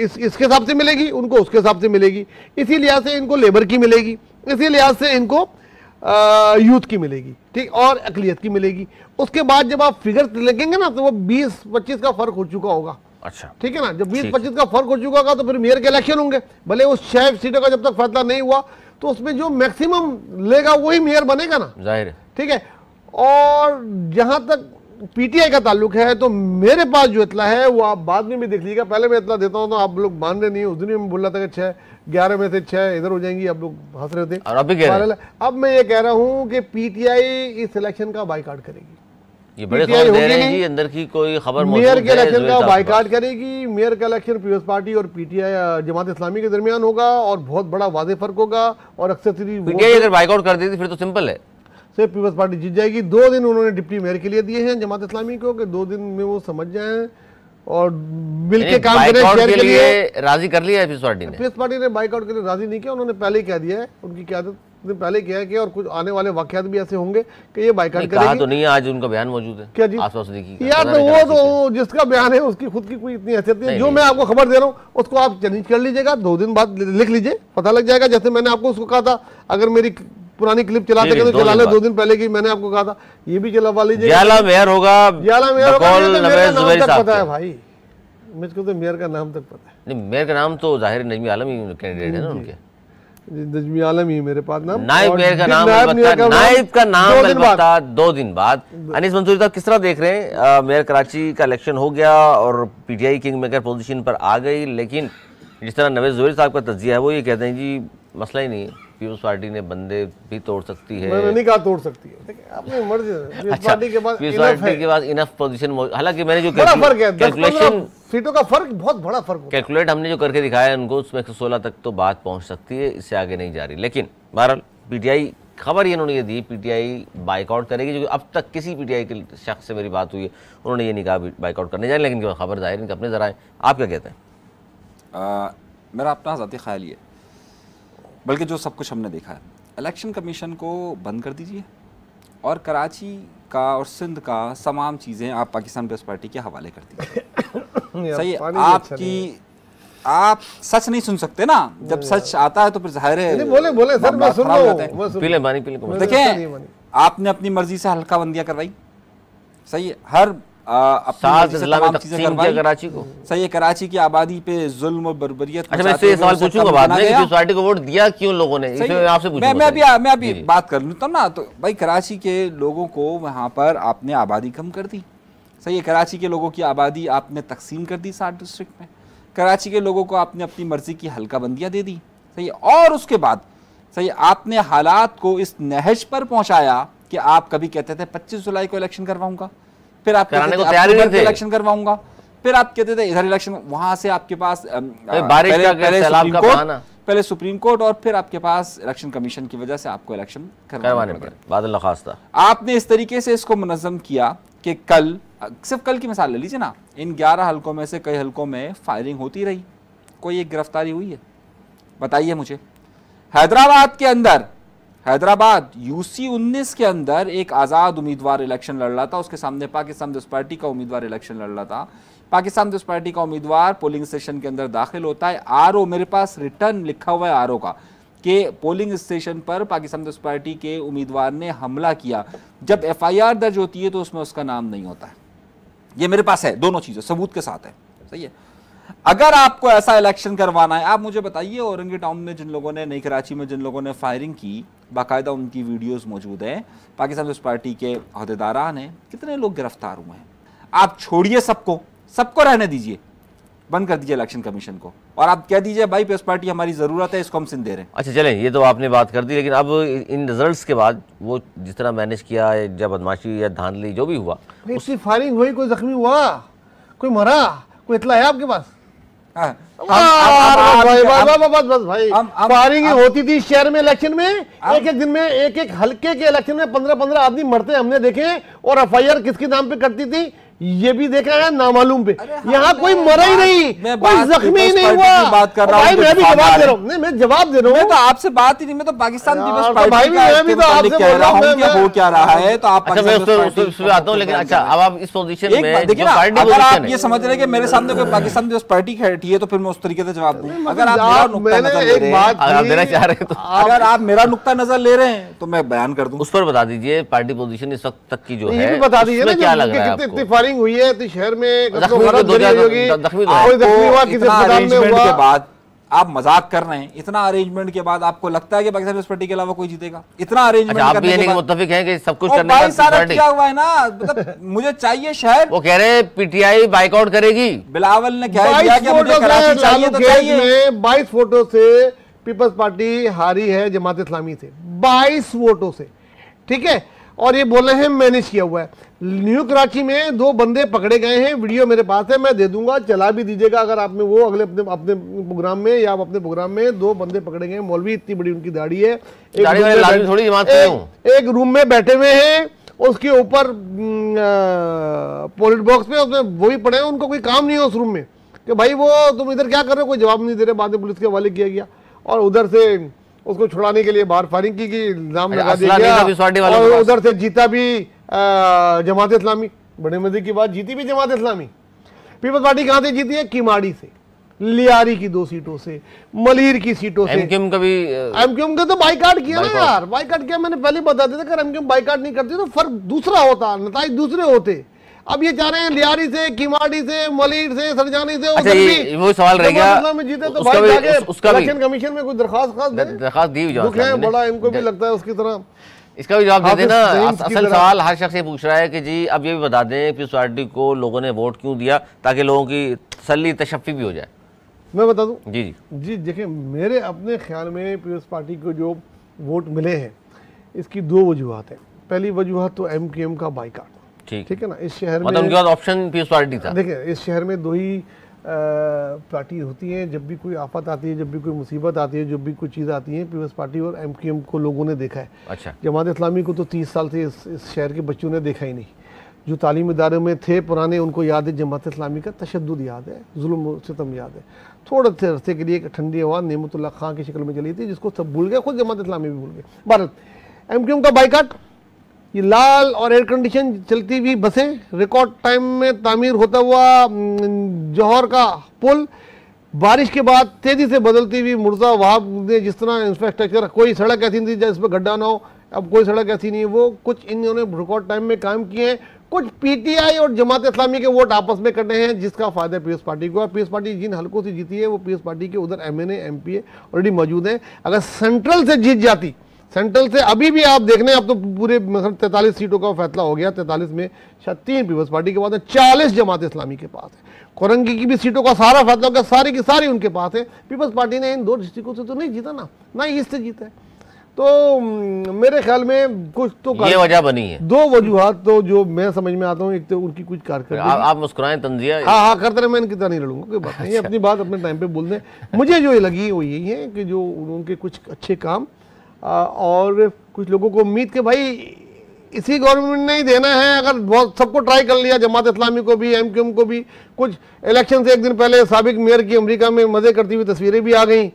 इसके हिसाब से मिलेगी, उनको उसके हिसाब से मिलेगी, इसी लिहाज से इनको लेबर की मिलेगी, इसी लिहाज से इनको यूथ की मिलेगी, ठीक, और अकलियत की मिलेगी। उसके बाद जब आप फिगर लगेंगे ना तो वो 20-25 का फर्क हो चुका होगा। अच्छा ठीक है ना, जब 20-25 का फर्क हो चुका होगा तो फिर मेयर के इलेक्शन होंगे, भले उस 6 सीटों का जब तक फैसला नहीं हुआ तो उसमें जो मैक्सिमम लेगा वही मेयर बनेगा ना, जाहिर है, ठीक है। और जहां तक पीटीआई का ताल्लुक है तो मेरे पास जो इतला है वो आप बाद में भी देख लीजिएगा, पहले मैं इतला देता हूं तो आप लोग मान रहे नहीं, उस दिन मैं बोल रहा था कि 6-11 में से 6 इधर हो जाएंगी, आप लोग हंस रहे थे। और अब मैं ये कह रहा हूं कि पीटीआई इस इलेक्शन का बाइकआउट करेगी। ये बड़े खबर दे रहे हैं जी, अंदर की कोई खबर मौजूद है, मेयर के इलेक्शन का बाइकाट करेगी। मेयर का इलेक्शन पीपल्स पार्टी और पीटीआई जमात इस्लामी के दरमियान होगा और बहुत बड़ा वादे फर्क होगा। और अक्सर पीटीआई अगर बाइकाउट कर देती फिर तो सिंपल है, सिर्फ पीपल्स पार्टी जीत जाएगी। 2 दिन उन्होंने डिप्टी मेयर के लिए दिए हैं जमात इस्लामी को कि 2 दिन में वो समझ जाएं और मिलके काम करें। शहर के लिए राजी कर लिया है पीपल्स पार्टी ने। पीपल्स पार्टी ने बाइकाउट के लिए राजी नहीं किया, उन्होंने पहले ही कह दिया है, उनकी क्यादत ने पहले किया है कि और कुछ आने वाले वाकयात भी ऐसे होंगे कि ये बाइकाट करेगी। कहा तो नहीं है, आज उनका बयान मौजूद है क्या जी आसपास देखिए यार, तो वो तो जिसका बयान है उसकी खुद की कोई इतनी हैसियत नहीं है। जो मैं आपको खबर दे रहा हूँ उसको आप चैलेंज कर लीजिएगा, 2 दिन बाद लिख लीजिए, पता लग जाएगा। जैसे मैंने आपको उसको कहा था अगर मेरी पुरानी क्लिप चलाते तो चला ले, 2 दिन पहले की मैंने आपको कहा था, ये भी चलवा लीजिए। ज्याला मेयर होगा, पता है भाई, मुझको तो मेयर का नाम तक पता है। नहीं, मेयर का नाम तो जाहिर नजमी आलम ही कैंडिडेट है ना उनके, नजमी आलम ही मेरे पास नाम। नाइब मेयर का नाम, नाइब का नाम अलबत्ता 2 दिन बाद। अनीस मंसूरी साहब किस तरह देख रहे हैं, मेयर कराची का इलेक्शन हो गया और पीटीआई किंग मेकर पोजीशन पर आ गई, लेकिन जिस तरह नवेद ज़ुबैर साहब का तज्जिया है वो ये कहते हैं जी मसला ही नहीं है, पीपल्स पार्टी ने बंदे भी तोड़ सकती है। मैंने नहीं कहा तोड़ सकती है, अपनी मर्जी है। पीपल्स पार्टी के पास इनफ पोजीशन, हालांकि मैंने जो कैलकुलेशन सीटों का फर्क बहुत बड़ा फर्क कैलकुलेट हमने जो करके दिखाया उनको, उसमें 116 तक तो बात पहुंच सकती है, इससे आगे नहीं जा रही। लेकिन बहरहाल पीटीआई खबर ये उन्होंने ये दी पीटीआई बाइकआउट करेगी, जो अब तक किसी पीटीआई के शख्स से मेरी बात हुई है उन्होंने ये नहीं कहा बाइकआउट करने जाए, लेकिन खबर जाहिर इनके अपने जराए। आप क्या कहते हैं? मेरा अपना ज़ाती ख्याल ये, बल्कि जो सब कुछ हमने देखा है, इलेक्शन कमीशन को बंद कर दीजिए और कराची का और सिंध का तमाम चीज़ें आप पाकिस्तान पीपल्स पार्टी के हवाले कर दीजिए। सही है, आपकी आप सच नहीं सुन सकते ना, जब सच आता है तो फिर जाहिर है बोले सर मैं सुन रहा हूं। पीले पानी पीले। देखें, आपने अपनी मर्जी से हल्का बंदियां करवाई, सही है, हर कराची को, सही है, कराची की आबादी पे जुल्म और बर्बरियत। अच्छा, मैं इससे सवाल पूछूंगा बाद में कि पार्टी को वोट दिया क्यों लोगों ने, इसमें आपसे पूछूंगा। मैं अभी बात कर लूँ तब ना, तो भाई कराची के लोगों को वहाँ पर आपने आबादी कम कर दी, सही है, कराची के लोगों की आबादी आपने तकसीम कर दी 7 डिस्ट्रिक्ट में, कराची के लोगों को आपने अपनी मर्जी की हल्का बंदियाँ दे दी, सही है, और उसके बाद सही आपने हालात को इस नहज पर पहुँचाया कि आप कभी कहते थे 25 जुलाई को इलेक्शन करवाऊंगा, फिर आप कहते थे अक्टूबर को इलेक्शन करवाऊंगा, फिर आप कहते थे इधर इलेक्शन, वहां से आपके पास पहले सुप्रीम कोर्ट और फिर आपके पास इलेक्शन कमीशन की वजह से आपको इलेक्शन करवाने पड़े। बादल खास्ता आपने इस तरीके से इसको मुनज़्ज़म किया कि कल, सिर्फ कल की मिसाल ले लीजिए ना, इन 11 हलकों में से कई हलकों में फायरिंग होती रही, कोई एक गिरफ्तारी हुई है? बताइए मुझे। हैदराबाद के अंदर, हैदराबाद यूसी 19 के अंदर एक आज़ाद उम्मीदवार इलेक्शन लड़ रहा था, उसके सामने पाकिस्तान पीपल्स पार्टी का उम्मीदवार इलेक्शन लड़ रहा था। पाकिस्तान पीपल्स पार्टी का उम्मीदवार पोलिंग स्टेशन के अंदर दाखिल होता है, आरओ, मेरे पास रिटर्न लिखा हुआ है आरओ का, कि पोलिंग स्टेशन पर पाकिस्तान पीपल्स पार्टी के उम्मीदवार ने हमला किया। जब एफआईआर दर्ज होती है तो उसमें उसका नाम नहीं होता है, ये मेरे पास है, दोनों चीज़ें सबूत के साथ है, सही है। अगर आपको ऐसा इलेक्शन करवाना है, आप मुझे बताइए, औरंगी टाउन में जिन लोगों ने, नई कराची में जिन लोगों ने फायरिंग की, बाकायदा उनकी वीडियोस मौजूद हैं, पाकिस्तान पीपल्स पार्टी के अहदेदारान हैं, कितने लोग गिरफ्तार हुए हैं। आप छोड़िए सबको रहने दीजिए, बंद कर दीजिए इलेक्शन कमीशन को, और आप कह दीजिए भाई पीपल्स पार्टी हमारी ज़रूरत है, इसको हम सिंध दे रहे हैं। अच्छा चलें, ये तो आपने बात कर दी, लेकिन अब इन रिजल्ट्स के बाद वो जिस तरह मैनेज किया, या बदमाशी या धांधली जो भी हुआ, उसकी फायरिंग हुई, कोई जख्मी हुआ, कोई मरा, कोई इत्ला है आपके पास? फायरिंग होती थी शहर में इलेक्शन में, एक दिन में एक हल्के के इलेक्शन में 15-15 आदमी मरते हमने देखे, और एफआईआर किसके नाम पे करती थी? ये भी देखा है नामालूम पे। यहाँ कोई मरा ही नहीं, कोई जख्मी ही नहीं हुआ। बात कर रहा हूँ, भाई मैं भी जवाब दे रहा हूँ, नहीं मैं जवाब दे रहा हूँ। मैं तो आपसे बात ही नहीं, मैं तो पाकिस्तान पीपल्स तो पार्टी भाई का मैं भी तो आपसे कह रहा हूँ कि मैं- हो क्या रहा है। तो आप अच्छा मैं उसमें आता हूँ, लेकिन अच्छा अब आप इस पोजीशन एक में बात देखिए जो ना, पार्टी अगर आप पोजीशन ये है, समझ रहे हैं कि मेरे सामने कोई पाकिस्तान पीपल्स पार्टी खड़ी है तो फिर मैं उस तरीके से जवाब दूं। अगर आप मेरा नुक्ता मैंने नजर ले एक रहे हैं, बात अगर आप की, देना चाह रहे हैं तो अगर आप मेरा नुक्ता नजर ले रहे हैं तो मैं बयान कर दूं। उस पर बता दीजिए पार्टी पोजीशन इस वक्त तक की जो ये है भी बता दीजिए ना उसमें क्या कि लग रहा है कितनी आपको? इतनी फायरिंग हुई है, तो शहर में जख्मी तो गलत दो भरी चार होगी, जख्मी तो है। कोई जख्मी हुआ, किसी इतना अस्पताल में अरेंजमेंट हुआ। के बाद आप मजाक कर रहे हैं, इतना अरेंजमेंट के बाद आपको लगता है कि पाकिस्तान पीपल्स पार्टी के अलावा कोई जीतेगा? इतना अरेंजमेंट अच्छा आप भी करने यानी के कि बाद मुत्तफिक हैं कि सब कुछ और करने भाई का सारा पार्टी, किया हुआ है ना, मतलब मुझे चाहिए शहर। वो कह रहे हैं पीटीआई बाइकआउट करेगी। बिलावल ने कह दिया 22 कि मुझे फोटो कराची से चाहिए लालू तो केस चाहिए। में 22 फोटो से पीपल्स पार्टी हारी है जमात इस्लामी से, 22 वोटों से, ठीक है। और ये बोल रहे हैं मैनेज किया हुआ है। न्यू कराची में 2 बंदे पकड़े गए हैं, वीडियो मेरे पास है, मैं दे दूंगा, चला भी दीजिएगा अगर आपने वो अगले अपने प्रोग्राम में या आप अपने प्रोग्राम में। 2 बंदे पकड़े गए हैं, मौलवी, इतनी बड़ी उनकी दाढ़ी है, दाढ़ी वाले लालू थोड़ी जमात के हूं। एक रूम में बैठे हुए हैं, उसके ऊपर पोलिट बॉक्स पे उसमें वो भी पड़े हैं, उनको कोई काम नहीं है उस रूम में कि भाई वो तुम इधर क्या कर रहे हो, कोई जवाब नहीं दे रहे। बाद में पुलिस के हवाले किया गया और उधर से उसको छुड़ाने के लिए बाहर फायरिंग की गई, इल्जाम लगा दिया गया। और उधर से जीता भी जमात इस्लामी। बड़े मजे की बात, जीती भी जमात इस्लामी। पीपल्स पार्टी कहां से जीती है? किमाड़ी से, लियारी की 2 सीटों से, मलीर की सीटों से। एमक्यूएम का भी एमक्यूएम का तो बाइकाट किया ना यार, बाइकाट किया। मैंने पहले बता दिया था कि एमक्यूएम बाइकाट नहीं करती तो फर्क दूसरा होता, नताइज दूसरे होते। अब ये चाह रहे हैं लियारी से, किमाड़ी से, मलीर से, सरजानी से। अच्छा ये वो सवाल रह गया, में जीते तो उसका भाई भी जाके उसका भी इलेक्शन कमीशन में कोई दरखास्त दी दुख है बड़ा, इनको भी लगता है उसकी तरह। इसका भी जवाब दे देना। हाफिज असल सवाल हर शख्स ये पूछ रहा है कि जी अब ये भी बता दें पीपल्स पार्टी को लोगों ने वोट क्यों दिया, ताकि लोगों की तसल्ली तशफ़ी भी हो जाए। मैं बता दूं जी जी जी, देखिए मेरे अपने ख्याल में पीपल्स पार्टी को जो वोट मिले हैं इसकी 2 वजूहत है। पहली वजूहत तो एमक्यूएम का बाइकाट, ठीक है ना। इस शहर में मतलब उनके पास ऑप्शन पीपल्स पार्टी था। देखिए इस शहर में 2 ही पार्टी होती हैं, जब भी कोई आफत आती है, जब भी कोई मुसीबत आती है, जब भी कोई चीज़ आती है, पीपल्स पार्टी और एमक्यूएम को लोगों ने देखा है। अच्छा जमात इस्लामी को तो 30 साल से इस शहर के बच्चों ने देखा ही नहीं। जो तालीम इदारों में थे पुराने, उनको याद है जमात इस्लामी का तशद्दुद याद है, जुल्म सितम याद है। थोड़े से अरसे के लिए एक ठंडी हवा नेमतुल्ला खां की शक्ल में चली थी, जिसको सब भूल गए, खुद जमात इस्लामी भी भूल गए। भारत एमक्यूएम का बाइकाट, ये लाल और एयर कंडीशन चलती हुई बसें, रिकॉर्ड टाइम में तामीर होता हुआ जौहर का पुल, बारिश के बाद तेजी से बदलती हुई मुर्जा वहाब ने जिस तरह इंफ्रास्ट्रक्चर, कोई सड़क ऐसी नहीं थी जिस पर गड्ढा ना हो, अब कोई सड़क ऐसी नहीं है, वो कुछ इन्होंने रिकॉर्ड टाइम में काम किए हैं। कुछ पीटीआई और जमात इस्लामी के वोट आपस में करने हैं, जिसका फायदा पीपल्स पार्टी को। और पीपल्स पार्टी जिन हलकों से जीती है वो पीपल्स पार्टी के उधर एमएनए एमपीए ऑलरेडी मौजूद हैं। अगर सेंट्रल से जीत जाती, सेंट्रल से अभी भी आप देख लें, अब तो पूरे 43 सीटों का फैसला हो गया, 43 में शायद 3 पीपल्स पार्टी के पास है, 40 जमात इस्लामी के पास है। कोरंगी की भी सीटों का सारा फैसला हो गया, सारी की सारी उनके पास है। पीपल्स पार्टी ने इन 2 डिस्ट्रिक्टों से तो नहीं जीता ना ईस्ट से जीता है। तो मेरे ख्याल में कुछ तो ये वजह बनी है। 2 वजूहत तो जो मैं समझ में आता हूँ, एक तो उनकी कुछ कारकर्दगी। आप मुस्कुराएं तंजिया। हाँ करते रहे, मैं इनकी तरह नहीं लड़ूंगा, कोई बात नहीं। अपनी बात अपने टाइम पे बोल दें। मुझे जो लगी वो यही है कि जो उनके कुछ अच्छे काम और कुछ लोगों को उम्मीद के भाई इसी गवर्नमेंट ने ही देना है। अगर बहुत सबको ट्राई कर लिया, जमात इस्लामी को भी, एमक्यूएम को भी। कुछ इलेक्शन से एक दिन पहले साबिक मेयर की अमेरिका में मजे करती हुई तस्वीरें भी आ गई,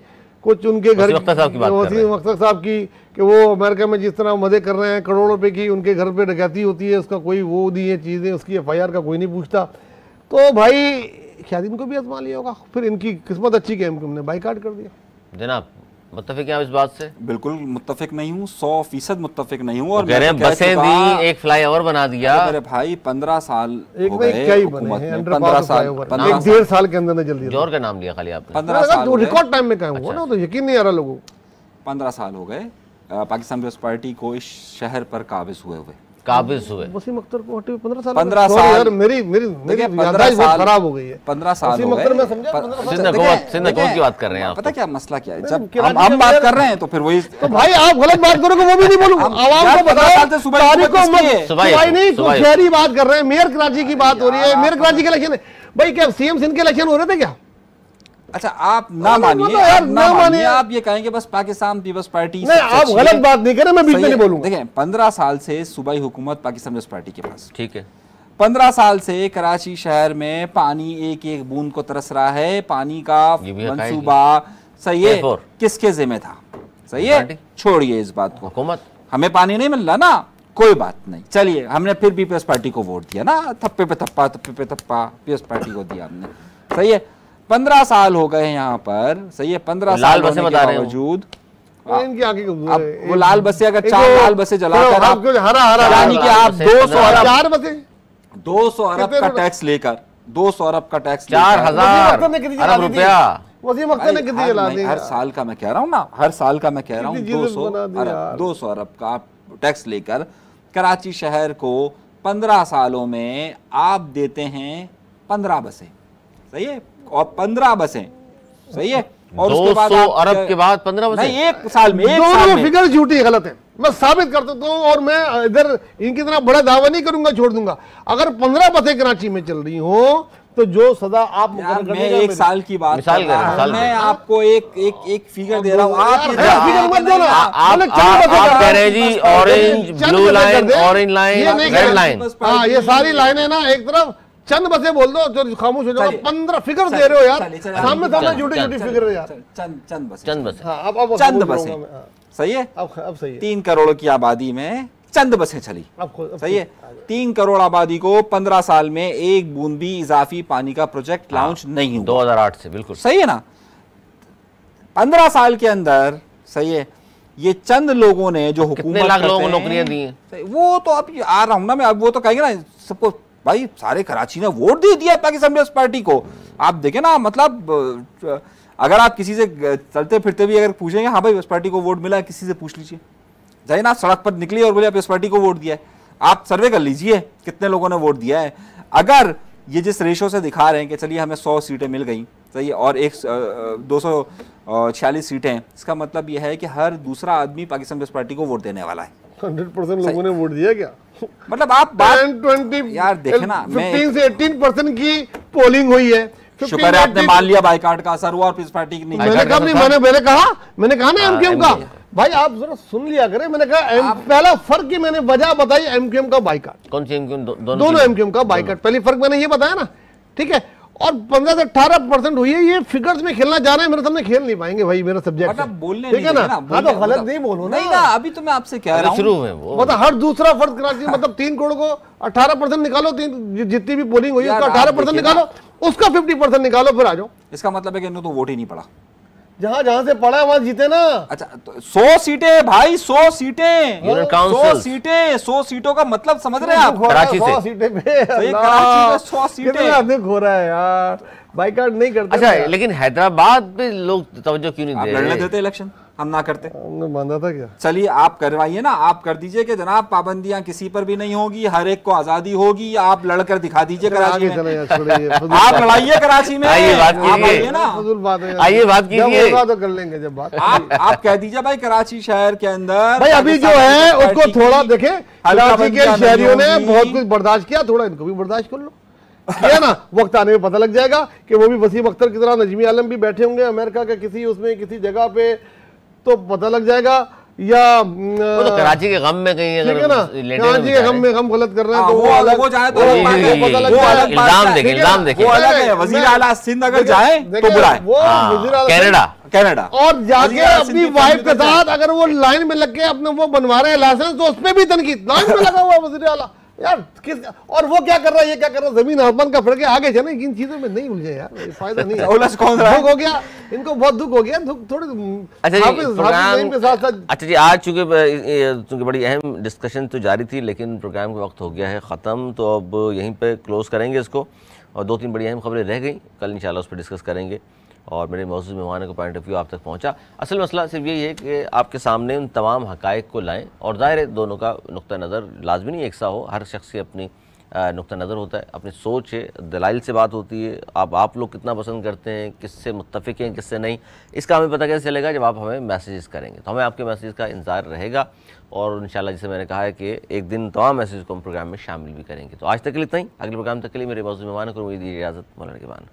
कुछ उनके घर वसीम अख्तर साहब की कि वो अमेरिका में जिस तरह मजे कर रहे हैं, करोड़ों रुपए की उनके घर पे डकैती होती है, उसका कोई वो नहीं है चीज़ें, उसकी FIR का कोई नहीं पूछता। तो भाई शायद इनको भी आजमा लिया होगा, फिर इनकी किस्मत अच्छी कि एमक्यूएम ने बाइकाट कर दिया। जनाब मुत्तफिक हैं आप इस बात से? बिल्कुल मुत्तफिक नहीं हूँ, 100% मुत्तफिक नहीं हूँ। और कह रहे हैं बसें दी, एक फ्लाईओवर बना दिया। मेरे भाई 15 साल एक हो में गए क्या ही हुकूमत बने हैं, में, 15 साल, 1.5 साल के अंदर ने जल्दी जौहर का नाम लिया खाली आपने। 15 साल हो गए। रिकॉर्ड टाइम में काम हुआ ना, तो यकीन नहीं आ रहा लोगों को। 15 साल हो गए पाकिस्तान पीपल्स पार्टी को इस शहर पर काबिज हुए काबिज हुए। वसीम अख्तर को हटे 15 साल 15 Sorry साल यार, मेरी याददाश्त बहुत खराब हो गई है। 15 साल वसीम हो अख्तर गए। मैं समझा 15 साल। सिंध हुकूमत की बात कर रहे हैं आप। पता क्या मसला क्या है, जब किरानी हम के बात बगैर- कर रहे हैं तो फिर वही तो भाई आप गलत बात करोगे वो भी नहीं बोलूंगा। आवाम को बताओ, तारीख को मत सुबाई नहीं, कुछ शहरी बात कर रहे हैं। मेयर कराची की बात हो रही है, मेयर कराची के इलेक्शन है भाई। क्या CM सिंध के इलेक्शन हो रहे थे क्या? अच्छा आप ना मानिए, आप ये कहेंगे बस पाकिस्तान पीपल्स पार्टी नहीं, आप गलत बात नहीं करें, मैं बीच में नहीं बोलूंगा। देखिए 15 साल से सूबाई हुकूमत पाकिस्तान पीपल्स पार्टी के पास, ठीक है। 15 साल से कराची शहर में पानी एक एक बूंद को तरस रहा है। पानी का ये भी हकायत मंसूबा सही है Therefore, किसके जिम्मे था? सही है, छोड़िए इस बात को, हुकूमत। हमें पानी नहीं मिल रहा ना, कोई बात नहीं, चलिए हमने फिर भी पीएस पार्टी को वोट दिया ना, थप्पे पे थप्पा पीएस पार्टी को दिया हमने। सही है, 15 साल हो गए यहाँ पर। सही है, 15 साल होने के बावजूद इनकी आंखें कमजोर है। वो लाल बसें अगर 4 लाल बसें जलाकर आप हरा हरा यानी कि आप 200 अरब 4 बसें 200 अरब का टैक्स लेकर 200 अरब का टैक्स 4000 अरब रुपया वसीम अख्तर ने कितनी जला दी? हर साल का मैं कह रहा हूँ ना, हर साल का मैं कह रहा हूँ, कितनी चीज़ें बना दी यार। 200 अरब का टैक्स लेकर कराची शहर को 15 सालों में आप देते हैं 15 बसें। सही है, और 15 बसें। सही है, और उसके बाद 200 अरब के बाद 15 बसें नहीं, एक साल में, एक दोनों साल में फिगर झूठी गलत है। मैं साबित कर देता हूँ और मैं इधर इनकी तरह बड़ा दावा नहीं करूंगा, छोड़ दूंगा। अगर 15 बसें कराची में चल रही हो तो जो सजा आप यार, मैं एक साल की बात मिसाल कर रहा हूं, मैं आपको एक फिगर दे रहा हूँ। आप ये फिगर मत दो ना। आप कह रहे हैं जी orange blue line, orange line, red line. हाँ, ये सारी लाइनें ना एक तरफ चंद बसें बोल दो तो खामोश हो जाओ। 15 फिगर दे रहे हो यार, सामने सामने झूठी झूठी फिगर है यार। चंद बसें, चंद बसें। हाँ, अब चंद बसें। सही है, अब सही है। 3 करोड़ की आबादी में चंद बसें चली। अब सही है, 3 करोड़ आबादी को 15 साल में एक बूंद भी इजाफी पानी का प्रोजेक्ट लॉन्च नहीं हुआ 2008 से। बिल्कुल सही है ना, 15 साल के अंदर। सही है, ये चंद लोगों ने जो हुकूमत कितने लाख लोगों को करते हैं, नौकरियां दी हैं? वो तो अब आ रहा हूं ना मैं, अब वो तो कहेंगे ना सबको, भाई सारे कराची ने वोट दे दिया पाकिस्तान पीपल्स पार्टी को। आप देखें ना, मतलब अगर आप किसी से चलते फिरते भी अगर पूछेंगे, हाँ भाई पीपल्स पार्टी को वोट मिला है, किसी से पूछ लीजिए, जाइए ना सड़क पर निकलिए और बोले पीपल्स पार्टी को वोट दिया है। आप सर्वे कर लीजिए कितने लोगों ने वोट दिया है। अगर ये जिस रेशो से दिखा रहे हैं कि चलिए हमें 100 सीटें मिल गई, सही है, और 246 सीटें हैं, इसका मतलब यह है कि हर दूसरा आदमी पाकिस्तान पीपल्स पार्टी को वोट देने वाला है। 100% लोगों ने वोट दिया क्या? मतलब आप बात 20 यार देखे ना, 15 से 18% की पोलिंग हुई है। शुक्र है आपने मान लिया बाइकाट का असर हुआ और पीपल्स पार्टी की नहीं। मैंने कहा ना एमक्यूएम का। भाई आप जरा सुन लिया करें, मैंने कहा पहला फर्क की मैंने वजह बताई एमक्यूएम का बाइकाट। कौन सी एमक्यूएम? दोनों एमक्यूएम का बाइकाट। पहली फर्क मैंने ये बताया ना, ठीक है। और 15 से 18% हुई है। ये फिगर्स में खेलना जा रहे हैं, मेरे सामने खेल नहीं पाएंगे भाई, मेरा सब्जेक्ट मतलब बोलने ठीक है ना। हाँ तो गलत नहीं बोलो नहीं ना, अभी तो मैं आपसे कह रहा हूँ शुरू में वो मतलब हर दूसरा फर्द कराची, मतलब 3 करोड़ को 18% निकालो, जितनी भी पोलिंग हुई है उसका 18% निकालो, उसका 50% निकालो, फिर आ जाओ। इसका मतलब है कि इन्होंने तो वोट ही नहीं पड़ा। जहां जहां से पड़ा है वहां जीते ना। अच्छा तो 100 सीटें भाई, 100 सीटें, यूनिट 100 काउंसिल। सीटें, 100 सीटों का मतलब समझ रहे हैं आप? कराची से 100 सीटें पे तो ये कराची में 100 सीटें कितना अधिक हो रहा है यार, बाइकाट नहीं करते। अच्छा, लेकिन हैदराबाद पे लोग तवज्जो क्यों नहीं आप दे लड़ने रहे? देते इलेक्शन, हम ना करते। हमने बांधा था क्या? चलिए आप करवाइए ना, आप कर दीजिए कि जनाब पाबंदियां किसी पर भी नहीं होगी, हर एक को आजादी होगी। आप लड़कर दिखा दीजिए कराची आगे में, चले यार, छोड़िए, आप लड़ाइए कराची में। आइए बात आप कीजिए। आइए ना, फजूल बात है यार। आइए बात कीजिए। जब होगा तो कर लेंगे जब बात। आप कह दीजिए भाई कराची शहर के अंदर भाई अभी जो है उसको थोड़ा देखे, कराची के बंदियां नहीं शहरियों ने होगी। बहुत कुछ बर्दाश्त किया, थोड़ा इनको भी बर्दाश्त कर लो, किया ना। वक्त आने में पता लग जाएगा कि वो भी वसीम अख्तर की तरह नजमी आलम भी बैठे होंगे अमेरिका के किसी उसमें किसी जगह पे, तो पता लग जाएगा। या वो तो कराची के गम में कहीं ठीक है ना, अगर लेटे कराची के गम में हम गलत कर रहे हैं तो वो अलग, वो जाए तो वो अलग बात है, पता लग वो जाएगा। अलग बात इल्जाम है। देखे, ठीक है इल्जाम ना? देखे। वो अलग है, वजीर आला सिंध अगर जाए तो बुलाए, वो वजीर आला कनाडा कनाडा और जाके वजीर आला अपनी सिंध वाइफ के जाए। साथ अगर वो लाइन में लग के अपने वो बनवा रहे हैं लाइसेंस, तो उसमें भी तनकीद। लाइन में लगा हुआ वजीर आला यार, किस और वो क्या कर रहा है, ये क्या कर रहा है, जमीन आसमान का फर्क है। आगे चले, इन चीजों में नहीं उलझे यार, ये फायदा नहीं है। उलझ कौन रहा है? दुख हो गया इनको, बहुत दुख हो गया, दुख थोड़ी। अच्छा जी, हाफिज के साथ साथ अच्छा जी, आज चूंकि बड़ी अहम डिस्कशन तो जारी थी, लेकिन प्रोग्राम का वक्त हो गया है ख़त्म, तो अब यहीं पे क्लोज करेंगे इसको। और 2-3 बड़ी अहम खबरें रह गई, कल इंशाल्लाह उस पर डिस्कस करेंगे और मेरे मौजूद मेहमानों का पॉइंट ऑफ व्यू आप तक पहुंचा। असल मसला सिर्फ यही है कि आपके सामने उन तमाम हक़ाइक़ को लाएं, और ज़ाहिर है दोनों का नुक्ता नज़र लाजमी नहीं एक सा हो, हर शख्स की अपनी नुक्ता नज़र होता है, अपनी सोच है, दलाइल से बात होती है। आप लोग कितना पसंद करते हैं, किससे मुत्तफ़िक़ हैं, किससे नहीं, इसका हमें पता कैसे चलेगा जब आप हमें मैसेजेस करेंगे। तो हमें आपके मैसेज का इंतज़ार रहेगा, और इंशाल्लाह जैसे मैंने कहा है कि एक दिन तमाम मैसेज को हम प्रोग्राम में शामिल भी करेंगे। तो आज तक के लिए इतना ही, अगले प्रोग्राम तक के लिए मेरे मौजूद मेहमान को उम्मीद इजाज़त, मौलाना के बाद।